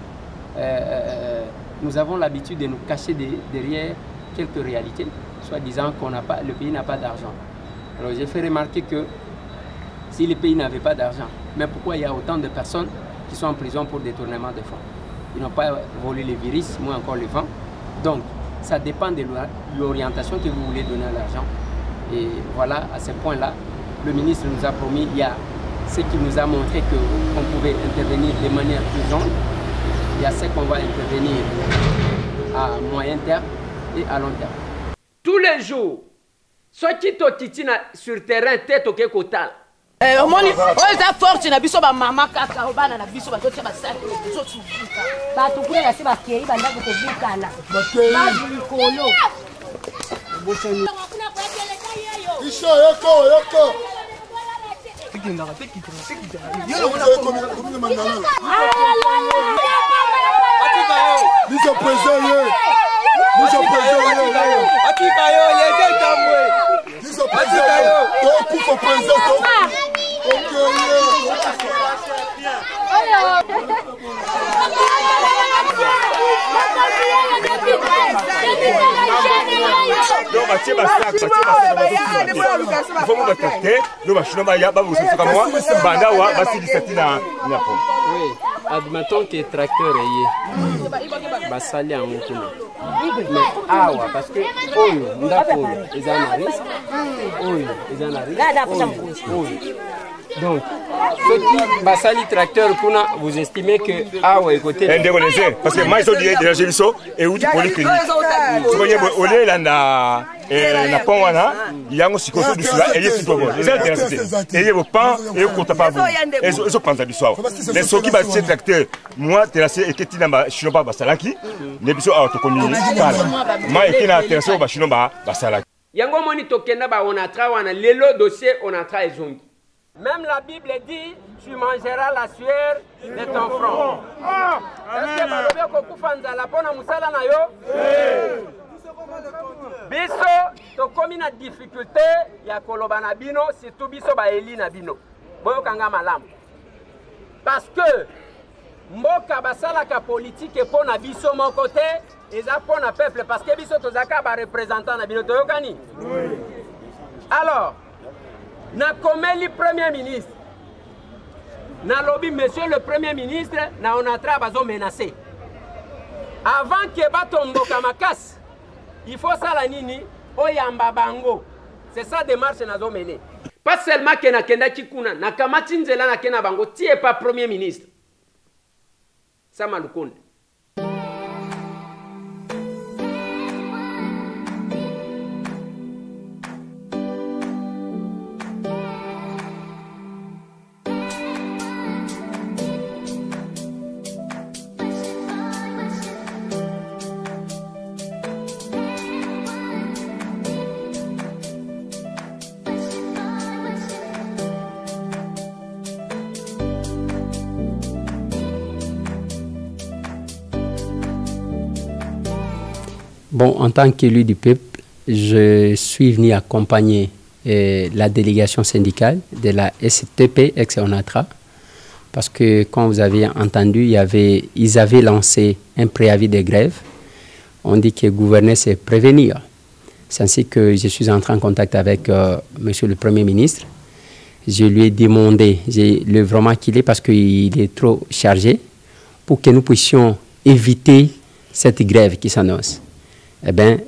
Nous avons l'habitude de nous cacher derrière quelques réalités, soit disant que le pays n'a pas d'argent. Alors j'ai fait remarquer que si le pays n'avait pas d'argent, mais pourquoi il y a autant de personnes qui sont en prison pour détournement de fonds? Ils n'ont pas volé les virus, moins encore les fonds. Donc ça dépend de l'orientation que vous voulez donner à l'argent. Et voilà, à ce point-là, le ministre nous a promis, il y a ce qui nous a montré qu'on pouvait intervenir de manière urgente. Il y a ce qu'on va intervenir à moyen terme et à long terme. Tous les jours, ceux qui sont sur le terrain, tête au Kekotal. Omoni oza force na biso ba mama kaka obana na biso ba totia ba saki zo tsufuka ba to kula se ba kei ba ndako ko bukana ba kolo bosani isho yoko tikinda yolo ko mandana atika yo biso president atika yo Admettons que tracteur est basali en mukuna. Mais awa parce que oyo ndako ezana risque. Oyo ezana risque. Donc ceux qui basali tracteur kuna vous estimez que awa est côté parce que moi je dis déjà j'ai vu ça et où tu peux le crédit. Tu connais olé là na pont wana yango sikoso du cela et c'est tout bon. C'est intéressant. Et vos pans et vous comptez pas vous. Et je pense à biso. Les ceux qui basent tracteur moi terrassé et que tu n'as chino pas basalaki les biso a to commis moi et qui n'a terrassé ba chino ba basalaki. Yango moni tokenda ba on a tra wana lelo dossier on a tra ezongi. Même la Bible dit, tu mangeras la sueur de ton front. Est-ce que balobi kokufa nzala pona musala na yo? Biso tokomi na difficulté ya koloba na bino surtout biso ba eli na bino. Boyo kanga malamu. Parce que mboka basalaka politique pona biso mon côté eza pona peuple parce que biso tozaka ba représentant na bino toyokani. Alors na komeli premier ministre na lobby monsieur le premier ministre na onatra bazo menacé avant que batomboka makasi il faut ça la nini oyamba bango c'est ça démarche nazo mener pas seulement que na kenda kikuna na kamati nzela na kena bango tie pas premier ministre ça malukonde. Bon, en tant qu'élu du peuple, je suis venu accompagner la délégation syndicale de la STP ex-ONATRA parce que, comme vous avez entendu, ils avaient lancé un préavis de grève. On dit que gouverner, c'est prévenir. C'est ainsi que je suis entré en contact avec monsieur le Premier ministre. Je lui ai demandé vraiment qu'il est parce qu'il est trop chargé pour que nous puissions éviter cette grève qui s'annonce. Eh bien,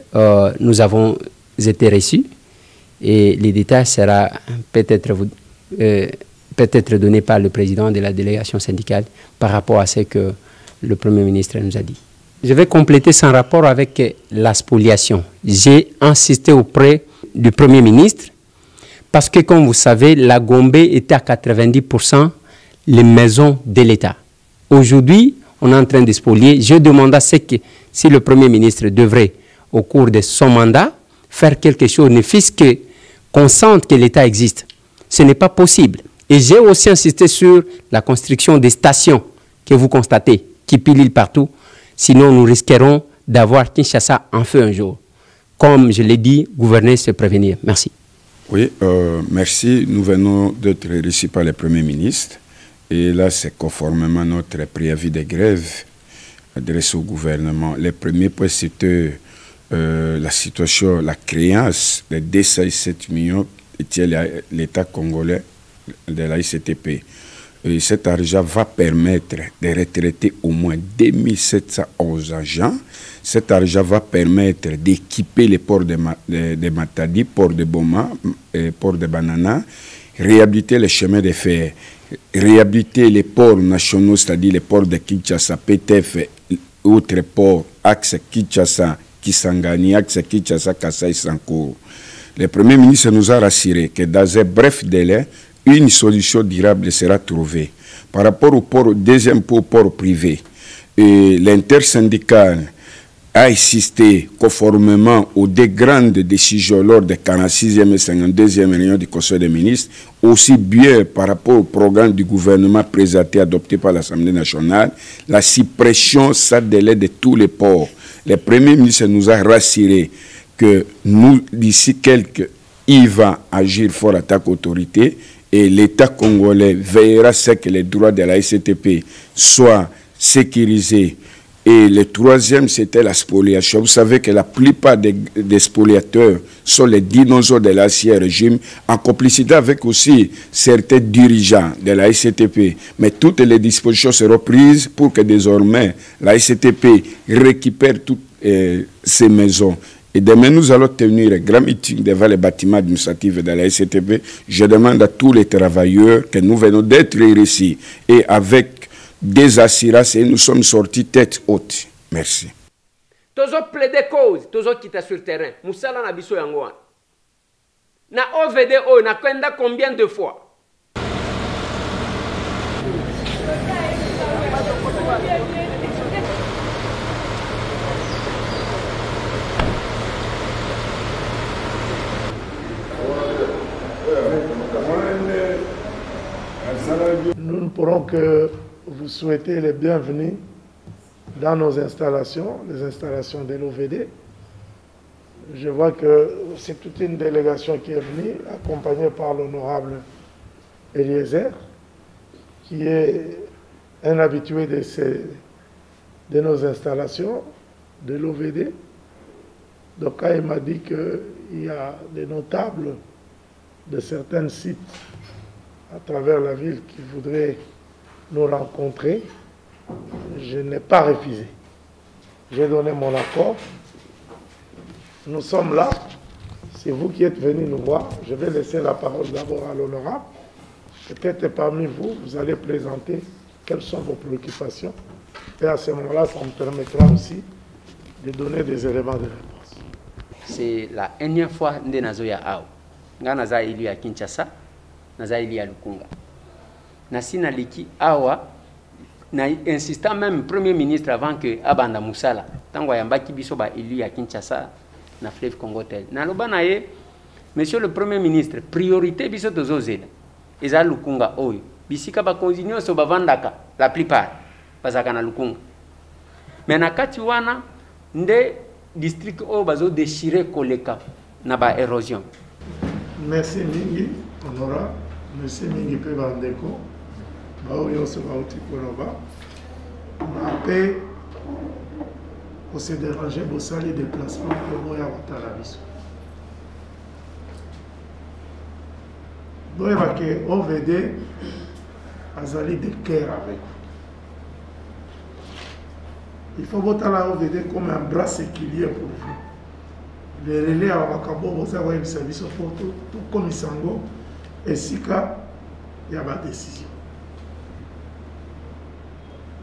nous avons été reçus et les détails seront peut-être donnés par le président de la délégation syndicale par rapport à ce que le Premier ministre nous a dit. Je vais compléter son rapport avec la spoliation. J'ai insisté auprès du Premier ministre parce que, comme vous savez, la Gombe était à 90% les maisons de l'État. Aujourd'hui, on est en train de spolier. Je demande à ce que, si le Premier ministre devrait, au cours de son mandat, faire quelque chose, ne fût-ce que qu'on sente que l'État existe. Ce n'est pas possible. Et j'ai aussi insisté sur la construction des stations que vous constatez, qui pilulent partout. Sinon, nous risquerons d'avoir Kinshasa en feu un jour. Comme je l'ai dit, gouverner, c'est prévenir. Merci. Oui, merci. Nous venons d'être reçus par le Premier ministre. Et là, c'est conformément à notre préavis de grève adressé au gouvernement. Le premier point, c'était la situation, la créance de 207 millions était l'État congolais de la ICTP. Et cet argent va permettre de retraiter au moins 2711 agents. Cet argent va permettre d'équiper les ports de Matadi, port de Boma, port de Banana, réhabiliter les chemins de fer, réhabiliter les ports nationaux, c'est-à-dire les ports de Kinshasa, PTF, autres ports, axe Kinshasa, Kisangani, axe Kinshasa, Kasai, Sankourou. Le Premier ministre nous a rassuré que dans un bref délai, une solution durable sera trouvée. Par rapport au port, deuxième port privé, l'intersyndical a insisté conformément aux deux grandes décisions lors de 46e et 52e réunion du Conseil des ministres, aussi bien par rapport au programme du gouvernement présenté adopté par l'Assemblée nationale, la suppression sans délai de tous les ports. Le Premier ministre nous a rassuré que nous, d'ici quelques il va agir fort à ta autorité et l'État congolais veillera à ce que les droits de la SCTP soient sécurisés. Et le troisième, c'était la spoliation. Vous savez que la plupart des spoliateurs sont les dinosaures de l'ancien régime, en complicité avec aussi certains dirigeants de la SCTP. Mais toutes les dispositions seront prises pour que désormais la SCTP récupère toutes ces maisons. Et demain, nous allons tenir un grand meeting devant les bâtiments administratifs de la SCTP. Je demande à tous les travailleurs que nous venons d'être ici et avec des assurances et nous sommes sortis tête haute. Merci. Tozo plaider cause, tozo quitter sur terrain. Moussala na biso yango. Na OVD o na kwenda combien de fois? Nous ne pourrons que vous souhaiter les bienvenus dans nos installations, les installations de l'OVD. Je vois que c'est toute une délégation qui est venue, accompagnée par l'honorable Eliezer, qui est un habitué de nos installations, de l'OVD. Donc, il m'a dit qu'il y a des notables de certains sites à travers la ville qui voudraient nous rencontrer. Je n'ai pas refusé. J'ai donné mon accord. Nous sommes là. C'est vous qui êtes venus nous voir. Je vais laisser la parole d'abord à l'honorable. Peut-être parmi vous, vous allez présenter quelles sont vos préoccupations. Et à ce moment-là, ça me permettra aussi de donner des éléments de réponse. C'est la énième fois que Nazoya Ao. Nga naza ili à Kinshasa, naza ili à Lukunga. Nasi na liki awa, na insistant même Premier ministre avant que Abanda Moussala, tango yambaki biso ba ili à Kinshasa, na fleuve Congo tel. Na loba na ye, Monsieur le Premier ministre, priorité biso tozo zela. Eza Lukunga oyo. Bisika ba continuer so bavandaka la plupart bazaka na Lukunga. Mais na kati wana nde district o bazo déchirer koleka na ba érosion. Merci mingi honorable, merci mingi pe bandeko. Ba oyo so ba utikonoba. Na pe pour se déranger bo sali déplacement pour boya watala biso. Boya ke OVD azali de cœur avec vous. Il faut voter la OVD comme un bras séculier pour vous. Les relais à Wakabo, vous avez un service pour tout comme Isango, et si il y a ma décision.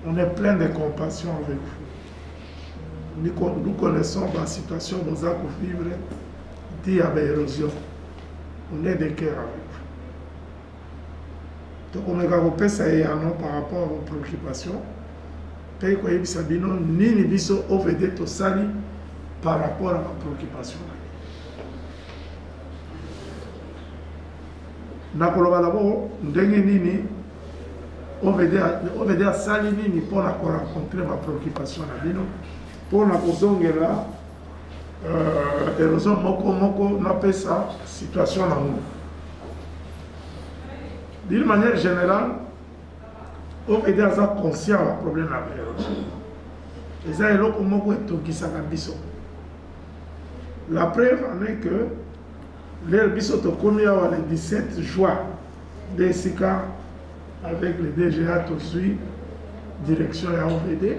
On est plein de compassion avec vous. Nous connaissons la situation où vous avez vivre, il y a l'érosion. On est de cœur avec vous. Donc on est capable ça par rapport à vos préoccupations. Pays quoi il s'abino ni ni biso OVD to sali par rapport à ma préoccupation. Nakoloba d'abord ndenge nini OVD a sali nini pour rencontrer ma préoccupation na bino pour na kozongela érosion moko na pesa situation na nous. D'une manière générale, OVD a conscient du problème avec l'érosion. Et ça est là comment la preuve en est que l'air biso to komi le 17 juin DSK avec le DGA to suit direction à OVD.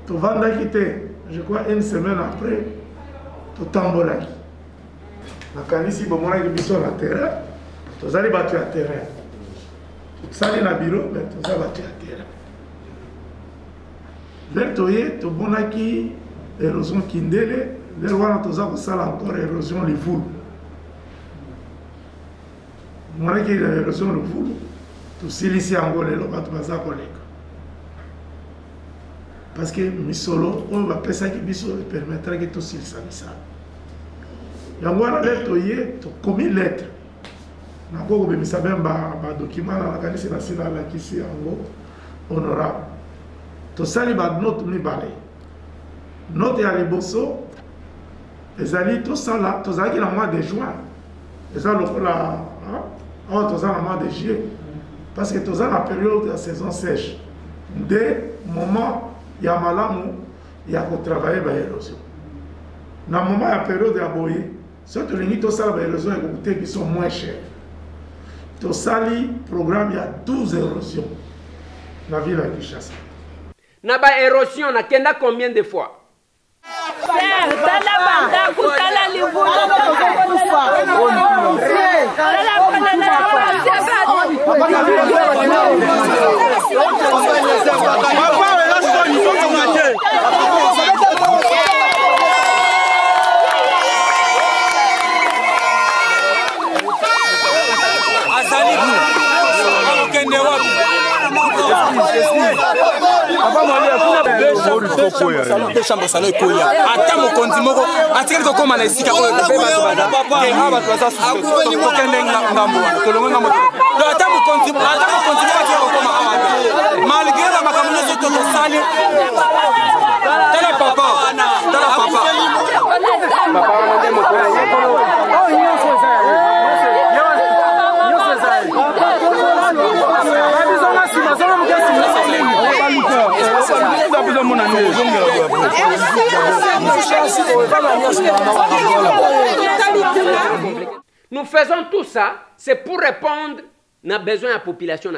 To vanda quitté, je crois une semaine après, to tambolaki. La kanisi bomona ki biso la terrain, to zali battu à terrain. Sali na bureau, mais tout ça va te attirer. L'ertoye, tu bonaki érosion kindele, l'erwana tu ça sala encore érosion le voul. Moi qui érosion le voul, tu silisi angole lo batu baza koleka. Parce que misolo, on va penser que biso permettra que tu silisa misa. Yangwana l'ertoye, tu commis lettre. Nako bemisa bemba ba document na kanisi na sina la kisi yango honorable to sali ba note mi balé note ya liboso ezali tosala tozalaki na mois de juin eza lokola awa toza na mois de juillet parce que toza na période ya saison sèche nde moment ya malamu ya kotravaille baérosion na moment ya période ya boye soki tolingi tosala baérosion ekokute biso moins cher tosali programme ya 12 érosion na ville ya Kinshasa na baérosion nakenda combien de fois Nous faisons tout ça, c'est pour répondre aux besoins de la population.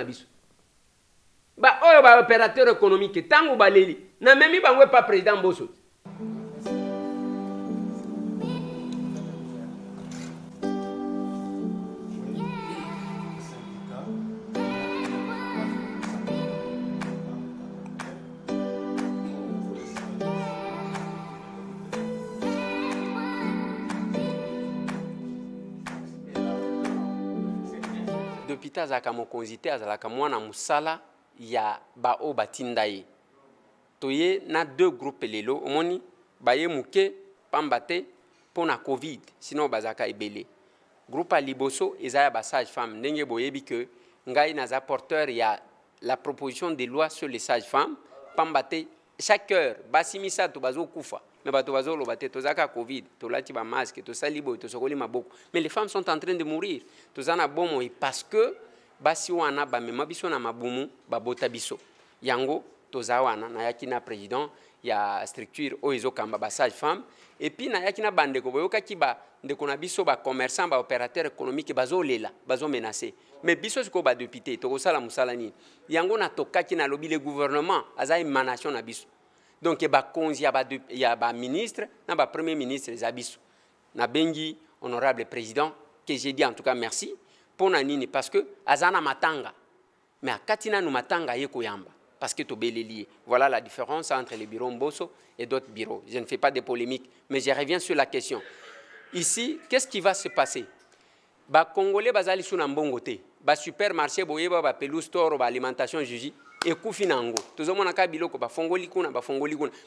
Ba oyo ba opérateur économique tango baleli na memi bangwe pas président Mbosso. Depuis azalaka mokonzi te azalaka mwana musala ya bao batinda ye toye na deux groupes lelo omoni baye muke pamba te pona covid sinon bazaka ebele groupe a liboso ezaya ba sage femme ndenge boyebi que ngai naza porteur ya la proposition de loi sur les sages femmes pamba te chaque heure basimisa to bazo kufa mais bato bazo loba te tozaka covid tolati ba masque to salibo to sokoli maboko mais les femmes sont en train de mourir tozana bomo et parce que basi wana bamema biso na mabumu babota biso yango toza wana na yaki na président ya structure oyo kamba ba sage femme et puis na yaki na bandeko boyoka ki ba ndeko na biso ba commerçant ba opérateur économique bazo lela bazo menacer mais biso siko ba député to kosala musala ni yango na tokaki na lobby le gouvernement aza émanation na biso donc ba konzi ya ba ministre na ba premier ministre za biso na bengi honorable président que j'ai dit en tout cas merci pour nini parce que azana matanga mais akatina no matanga yeko yamba parce que to belelié voilà la différence entre les bureaux Mbosso et d'autres bureaux je ne fais pas de polémique mais je reviens sur la question ici qu'est-ce qui va se passer ba congolais bazali suna mbongo te ba supermarché boyeba ba pelouse toro ba alimentation juji et kufinango tozomona ka biloko ba fongoli kuna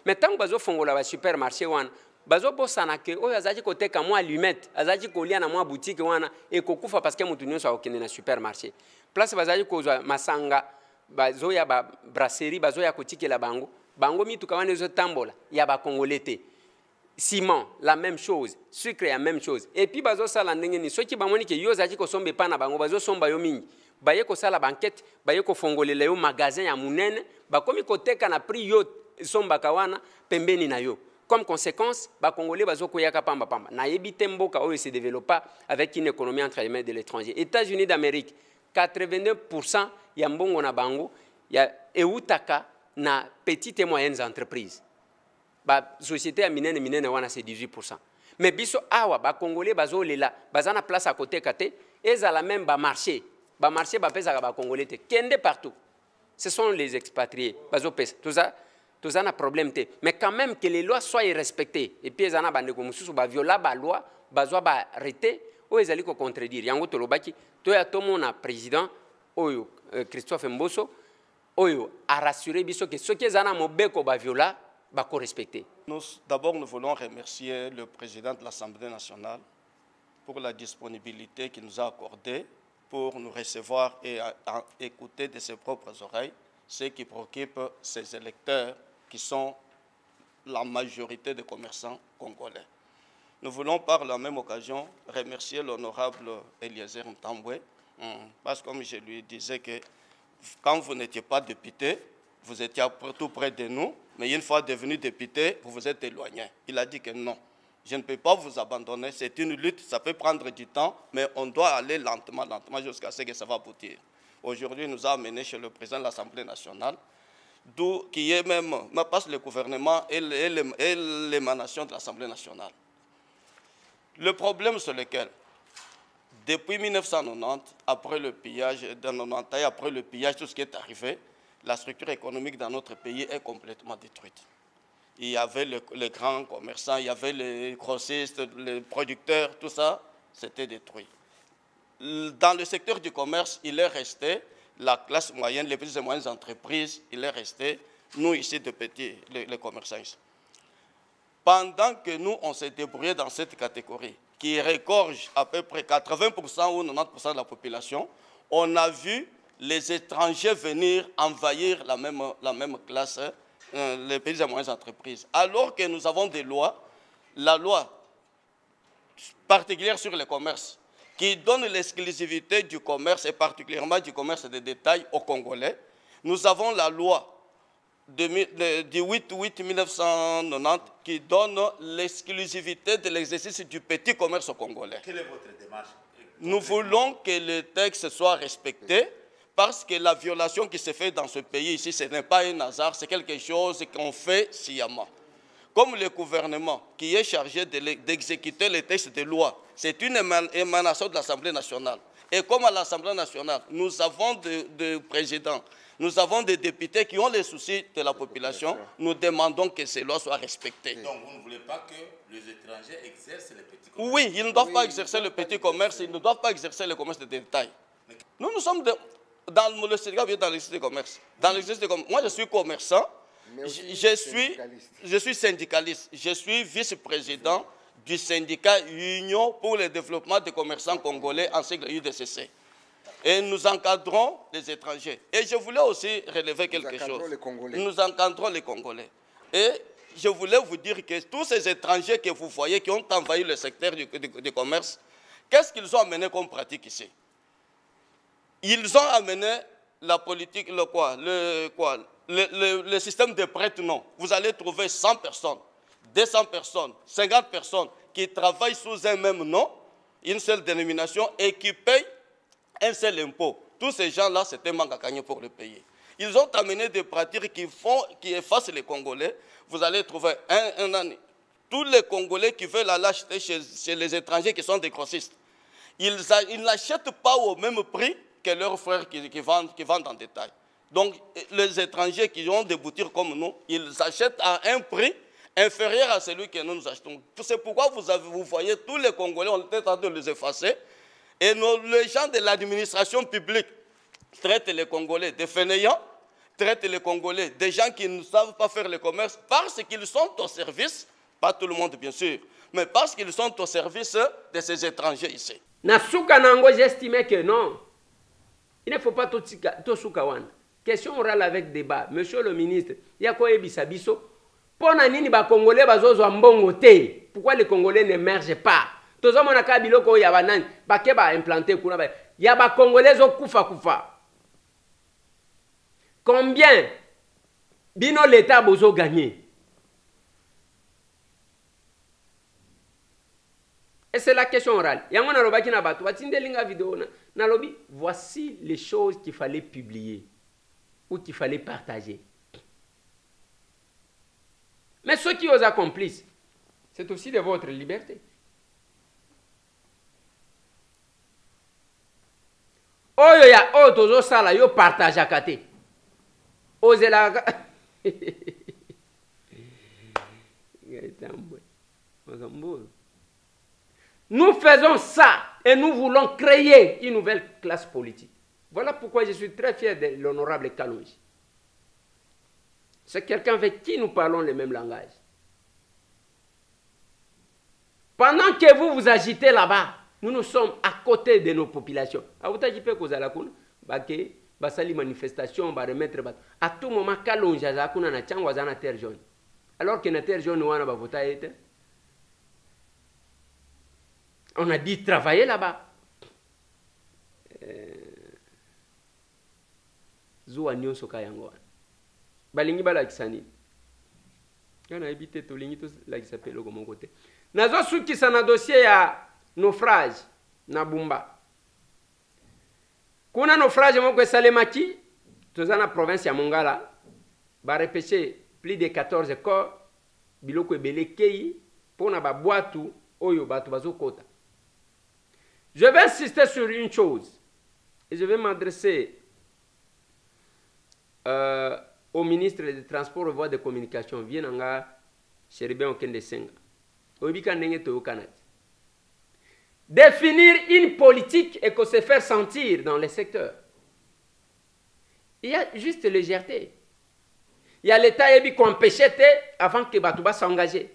mais tant bazo fongola ba supermarché wana bazo bosana ke oyo azaki koteka mwa allumette azaki kolia na mwa boutique wana ekokufa parce que mutu nyonso akokende na supermarché place bazali kozwa masanga bazo ya ba brasserie bazo ya kotikela bango mituka wana ezo tambola ya ba congolais te ciment la même chose sucre la même chose et puis bazo sala ndenge ni soki bamoni ke yo azaki kosomba pa na bango bazo somba yo mingi baye kosala banquette baye kofongolela yo magasin ya munene bakomi koteka na prix yo somba kawana pembeni na yo. Comme conséquence, les Congolais bazo koyaka pamba pamba. Na yebite mboka oyo se développe avec une économie entre les mains de l'étranger. États-Unis d'Amérique, 82% ya mbongo na bango ya eutaka na petites et moyennes entreprises. Ba société ya minene wana c'est 18%. Mais biso awa ba Congolais bazo lela, bazana place à côté kate, ezala même ba marché ba pesa ba Congolais te kende partout. Ce sont les expatriés bazo pesa. Tout ça n'a problème. Mais quand même que les lois soient respectées. Et puis, ils ont violé la loi, ils ont arrêté, ou ils ont contredire. Yango Tolobaki, tout le président, Christophe Mbosso, a rassuré que ce qui est en mobeko ba viola, ba respecter. D'abord, nous voulons remercier le président de l'Assemblée nationale pour la disponibilité qu'il nous a accordée pour nous recevoir et écouter de ses propres oreilles ce qui préoccupe ses électeurs qui sont la majorité des commerçants congolais. Nous voulons par la même occasion remercier l'honorable Eliezer Ntambwe, parce que comme je lui disais que quand vous n'étiez pas député, vous étiez tout près de nous, mais une fois devenu député, vous vous êtes éloigné. Il a dit que non, je ne peux pas vous abandonner, c'est une lutte, ça peut prendre du temps, mais on doit aller lentement, jusqu'à ce que ça va aboutir. Aujourd'hui, nous a amené chez le président de l'Assemblée nationale, d'où qui est même, passe le gouvernement et l'émanation de l'Assemblée nationale. Le problème sur lequel, depuis 1990, après le pillage, après le pillage, tout ce qui est arrivé, la structure économique dans notre pays est complètement détruite. Il y avait les grands commerçants, il y avait les grossistes, les producteurs, tout ça, c'était détruit. Dans le secteur du commerce, il est resté la classe moyenne, les petites et moyennes entreprises, il est resté, nous ici, de petits, les commerçants ici. Pendant que nous, on s'est débrouillé dans cette catégorie, qui regorge à peu près 80% ou 90% de la population, on a vu les étrangers venir envahir la même classe, les petites et moyennes entreprises. Alors que nous avons des lois, la loi particulière sur le commerce, qui donne l'exclusivité du commerce, et particulièrement du commerce de détail aux Congolais. Nous avons la loi du 8-8-1990 qui donne l'exclusivité de l'exercice du petit commerce au Congolais. Quelle est votre démarche? Nous voulons que le texte soit respecté parce que la violation qui se fait dans ce pays ici, ce n'est pas un hasard, c'est quelque chose qu'on fait sciemment. Comme le gouvernement qui est chargé d'exécuter les textes de loi, c'est une émanation de l'Assemblée nationale. Et comme à l'Assemblée nationale, nous avons des présidents, nous avons des députés qui ont les soucis de la population, nous demandons que ces lois soient respectées. Donc vous ne voulez pas que les étrangers exercent le petit commerce? Oui, ils ne doivent pas exercer le petit commerce, ils ne doivent pas exercer le commerce de détail. Nous sommes dans le Sénégal, dans l'exercice du commerce. Moi, je suis commerçant, je suis syndicaliste, je suis vice-président du syndicat Union pour le développement des commerçants congolais en sigle UDCC. Et nous encadrons les étrangers. Et je voulais aussi relever quelque chose. Nous encadrons les Congolais. Et je voulais vous dire que tous ces étrangers que vous voyez qui ont envahi le secteur du commerce, qu'est-ce qu'ils ont amené comme pratique ici? Ils ont amené la politique, le système de prête-nom. Vous allez trouver 100 personnes, 200 personnes, 50 personnes qui travaillent sous un même nom, une seule dénomination et qui payent un seul impôt. Tous ces gens-là, c'est un manque à gagner pour le pays. Ils ont amené des pratiques qui effacent les Congolais. Vous allez trouver tous les Congolais qui veulent aller acheter chez les étrangers qui sont des grossistes. Ils n'achètent pas au même prix que leurs frères qui vendent en détail. Donc, les étrangers qui ont des boutiques comme nous, ils achètent à un prix inférieur à celui que nous achetons. C'est pourquoi vous voyez tous les Congolais, on est en train de les effacer. Et les gens de l'administration publique traitent les Congolais de fainéants, traitent les Congolais des gens qui ne savent pas faire le commerce parce qu'ils sont au service, pas tout le monde bien sûr, mais parce qu'ils sont au service de ces étrangers ici. Nasuka nango, j'estimais que non. Il ne faut pas tout soukawan. Question orale avec débat. Monsieur le ministre, il y a quoi ebisabiso? Pour nini ba Congolais bazozo mbongo te? Pourquoi les Congolais n'émergent pas? Tous les gens qui ont implanté, il y a des Congolais qui ont kufa. Combien bino l'État a gagné? Et c'est la question orale. Voici les choses qu'il fallait publier ou qu'il fallait partager. Mais ceux qui os accomplissent, c'est aussi de votre liberté. Oyo ya otozo sala yo partage akate. Ozela. Nous faisons ça et nous voulons créer une nouvelle classe politique. Voilà pourquoi je suis très fier de l'honorable Kalonji. C'est quelqu'un avec qui nous parlons le même langage. Pendant que vous agitez là-bas, nous sommes à côté de nos populations. À manifestation, à tout moment, Kalonji a terre jaune. Alors que la terre jaune, on va voter. On a dit travailler là-bas. Zoa nyonso kayango. Balingi balakisani. Yana habité to lingi to lakisa pelo mon côté. Nazo sukisa na dossier ya naufrage na Bumba. Kuna naufrage moko esalemaki toza na province ya Mongala. Ba repêcher plus de 14 corps biloko ebele kei pona ba boatu oyo batu bazokota. Je vais insister sur une chose et je vais m'adresser au ministre des Transports et Voies de Communication, Vienanga, Chéribé Okende Senga. Définir une politique et que se faire sentir dans les secteurs. Il y a juste légèreté. Il y a l'État qui empêchait avant que Batouba s'engage. Il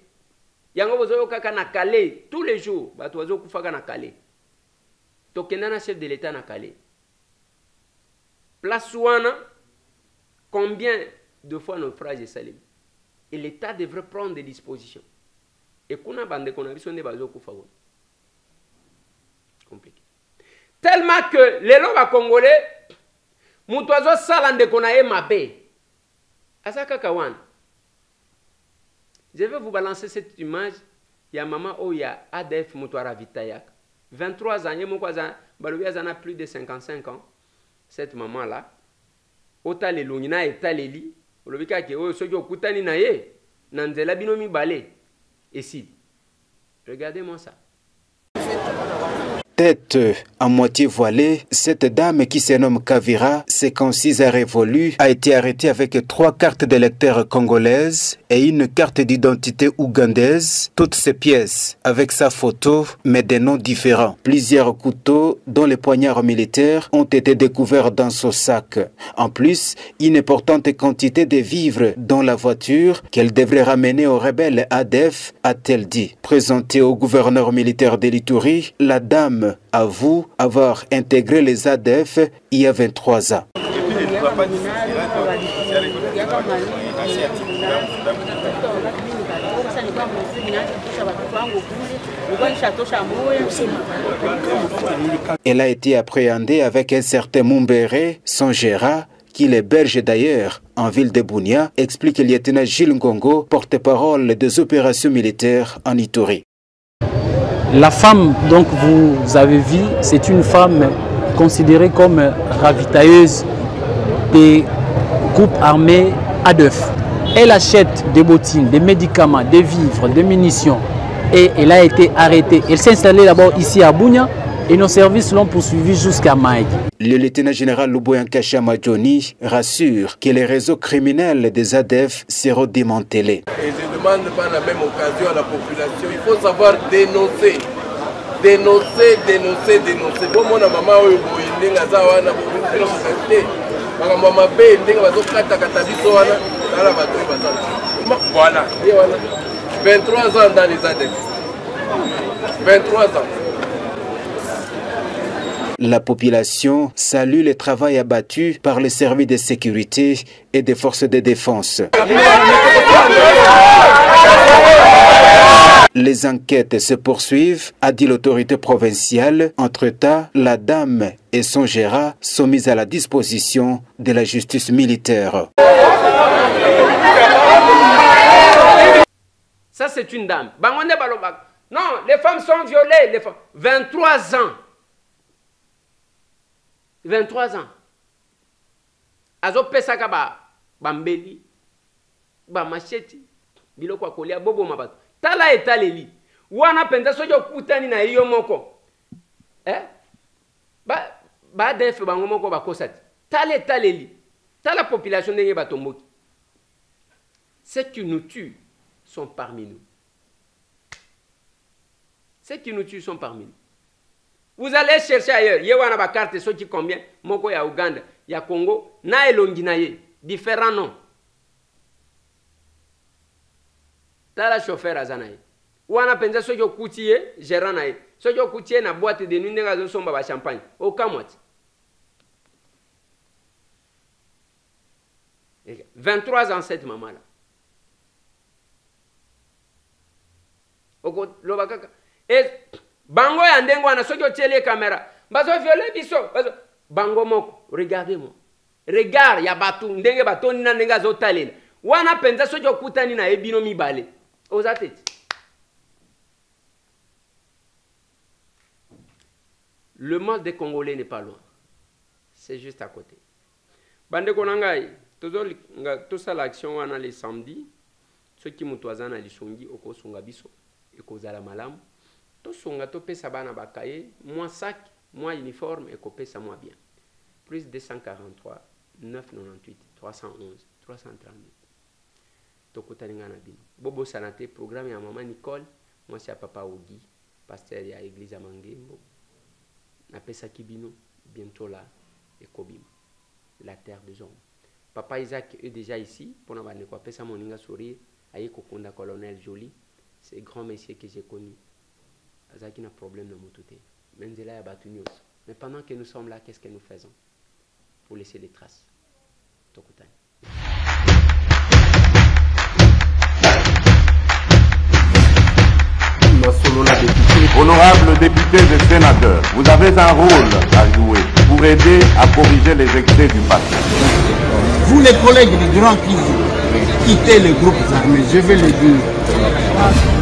y a un Calais tous les jours. Batouazo Koufaga na Calais. Tokendana chef de l'État na Calais. Place Ouana. Combien de fois naufrage est salim? Et l'État devrait prendre des dispositions. Et qu'on a bandé qu'on a vu son évasion compliqué. Tellement que les lois congolais, Moutouazo salande qu'on a mabé. Asaka Kawan. Je vais vous balancer cette image. Il y a maman où il y a ADF Moutouara Vitayak. 23 ans, il y a plus de 55 ans. Cette maman-là. Ota le longina etaleli olobika ke oyo soki okutani na ye na nzela bino mibale esi. Regardez-moi ça. Tête à moitié voilée, cette dame qui se nomme Kavira, 56 ans révolue, a été arrêtée avec 3 cartes d'électeurs congolaises et une carte d'identité ougandaise, toutes ces pièces avec sa photo mais des noms différents. Plusieurs couteaux dont les poignards militaires ont été découverts dans son sac. En plus, une importante quantité de vivres dans la voiture qu'elle devrait ramener aux rebelles ADF, a-t-elle dit. Présentée au gouverneur militaire de l'Ituri, la dame avoue avoir intégré les ADF il y a 23 ans. Elle a été appréhendée avec un certain Mumbere, son gérant, qui l'héberge d'ailleurs en ville de Bunia, explique le lieutenant Gilles Ngongo, porte-parole des opérations militaires en Ituri. La femme, donc vous avez vu, c'est une femme considérée comme ravitailleuse des groupes armés ADF. Elle achète des bottines, des médicaments, des vivres, des munitions et elle a été arrêtée. Elle s'est installée d'abord ici à Bunia et nos services l'ont poursuivie jusqu'à Maïk. Le lieutenant-général Luboyanka Chamadjoni rassure que les réseaux criminels des ADF seront démantelés. Et je demande par la même occasion à la population, il faut savoir dénoncer. Dénoncer, dénoncer, dénoncer. Bon, mon maman, voilà. 23 ans dans les ADF. 23 ans. La population salue le travail abattu par les services de sécurité et des forces de défense. Les enquêtes se poursuivent, a dit l'autorité provinciale. Entre-temps, la dame et son gérant sont mis à la disposition de la justice militaire. Ça, c'est une dame. Non, les femmes sont violées. Les femmes. 23 ans. 23 ans. Azo pesaka bambeli, macheti, biloko akolia bobo mabato. Tala etaleli. Wana penza sojo kutani na iyo moko. Ba def bango moko bakosati. Tala etaleli. Tala population ndenge batomboki. Ceux qui nous tuent sont parmi nous. Ceux qui nous tuent sont parmi nous. Vous allez chercher ailleurs. Il y a une carte, ce qui combien. Moko ya Ouganda, ya Congo, na elongi na ye. Différents noms. Tala chauffeur azanaye. Wana penza soki okutiye, gérant na ye. Soki okutiye na boîte de nuit ndenga zo somba ba champagne. Okamwati. 23 ans cette maman là. Oko lobakaka. Et bango ya ndengo wana soki otieli caméra bazo viole biso bango moko regardez-moi regard ya batu ndenge batoni na ndenge azotalela wana penza soki okutani na ebino mibale oza tete. Le mal des Congolais n'est pas loin, c'est juste à côté. Bande konangai tout ça l'action wana les samedi ceux qui mutoza na lisongi okosunga biso ekozala malamu to songa to pesa bana bakaye moi sac moi uniforme ekopesa moi bien plus 243 998 311 332 tokotaninga na bino bobo sanate programme ya maman Nicole moi c'est papa Ogi pasteur ya église ya Mangembo na pesa kibino bientôt là ekobim la terre des hommes. Papa Isaac est déjà ici pour nous bande quoi pesa moninga sourire aye kokonda colonel Joly c'est grand monsieur que j'ai connu azaki na problème na mototé menzela ya batunios mais pendant que nous sommes là qu'est-ce que nous faisons pour laisser des traces tokutani. Honorables députés et sénateurs, vous avez un rôle à jouer pour aider à corriger les excès du passé. Vous les collègues du Grand Kivu, quittez les groupes armés, je vais le dire.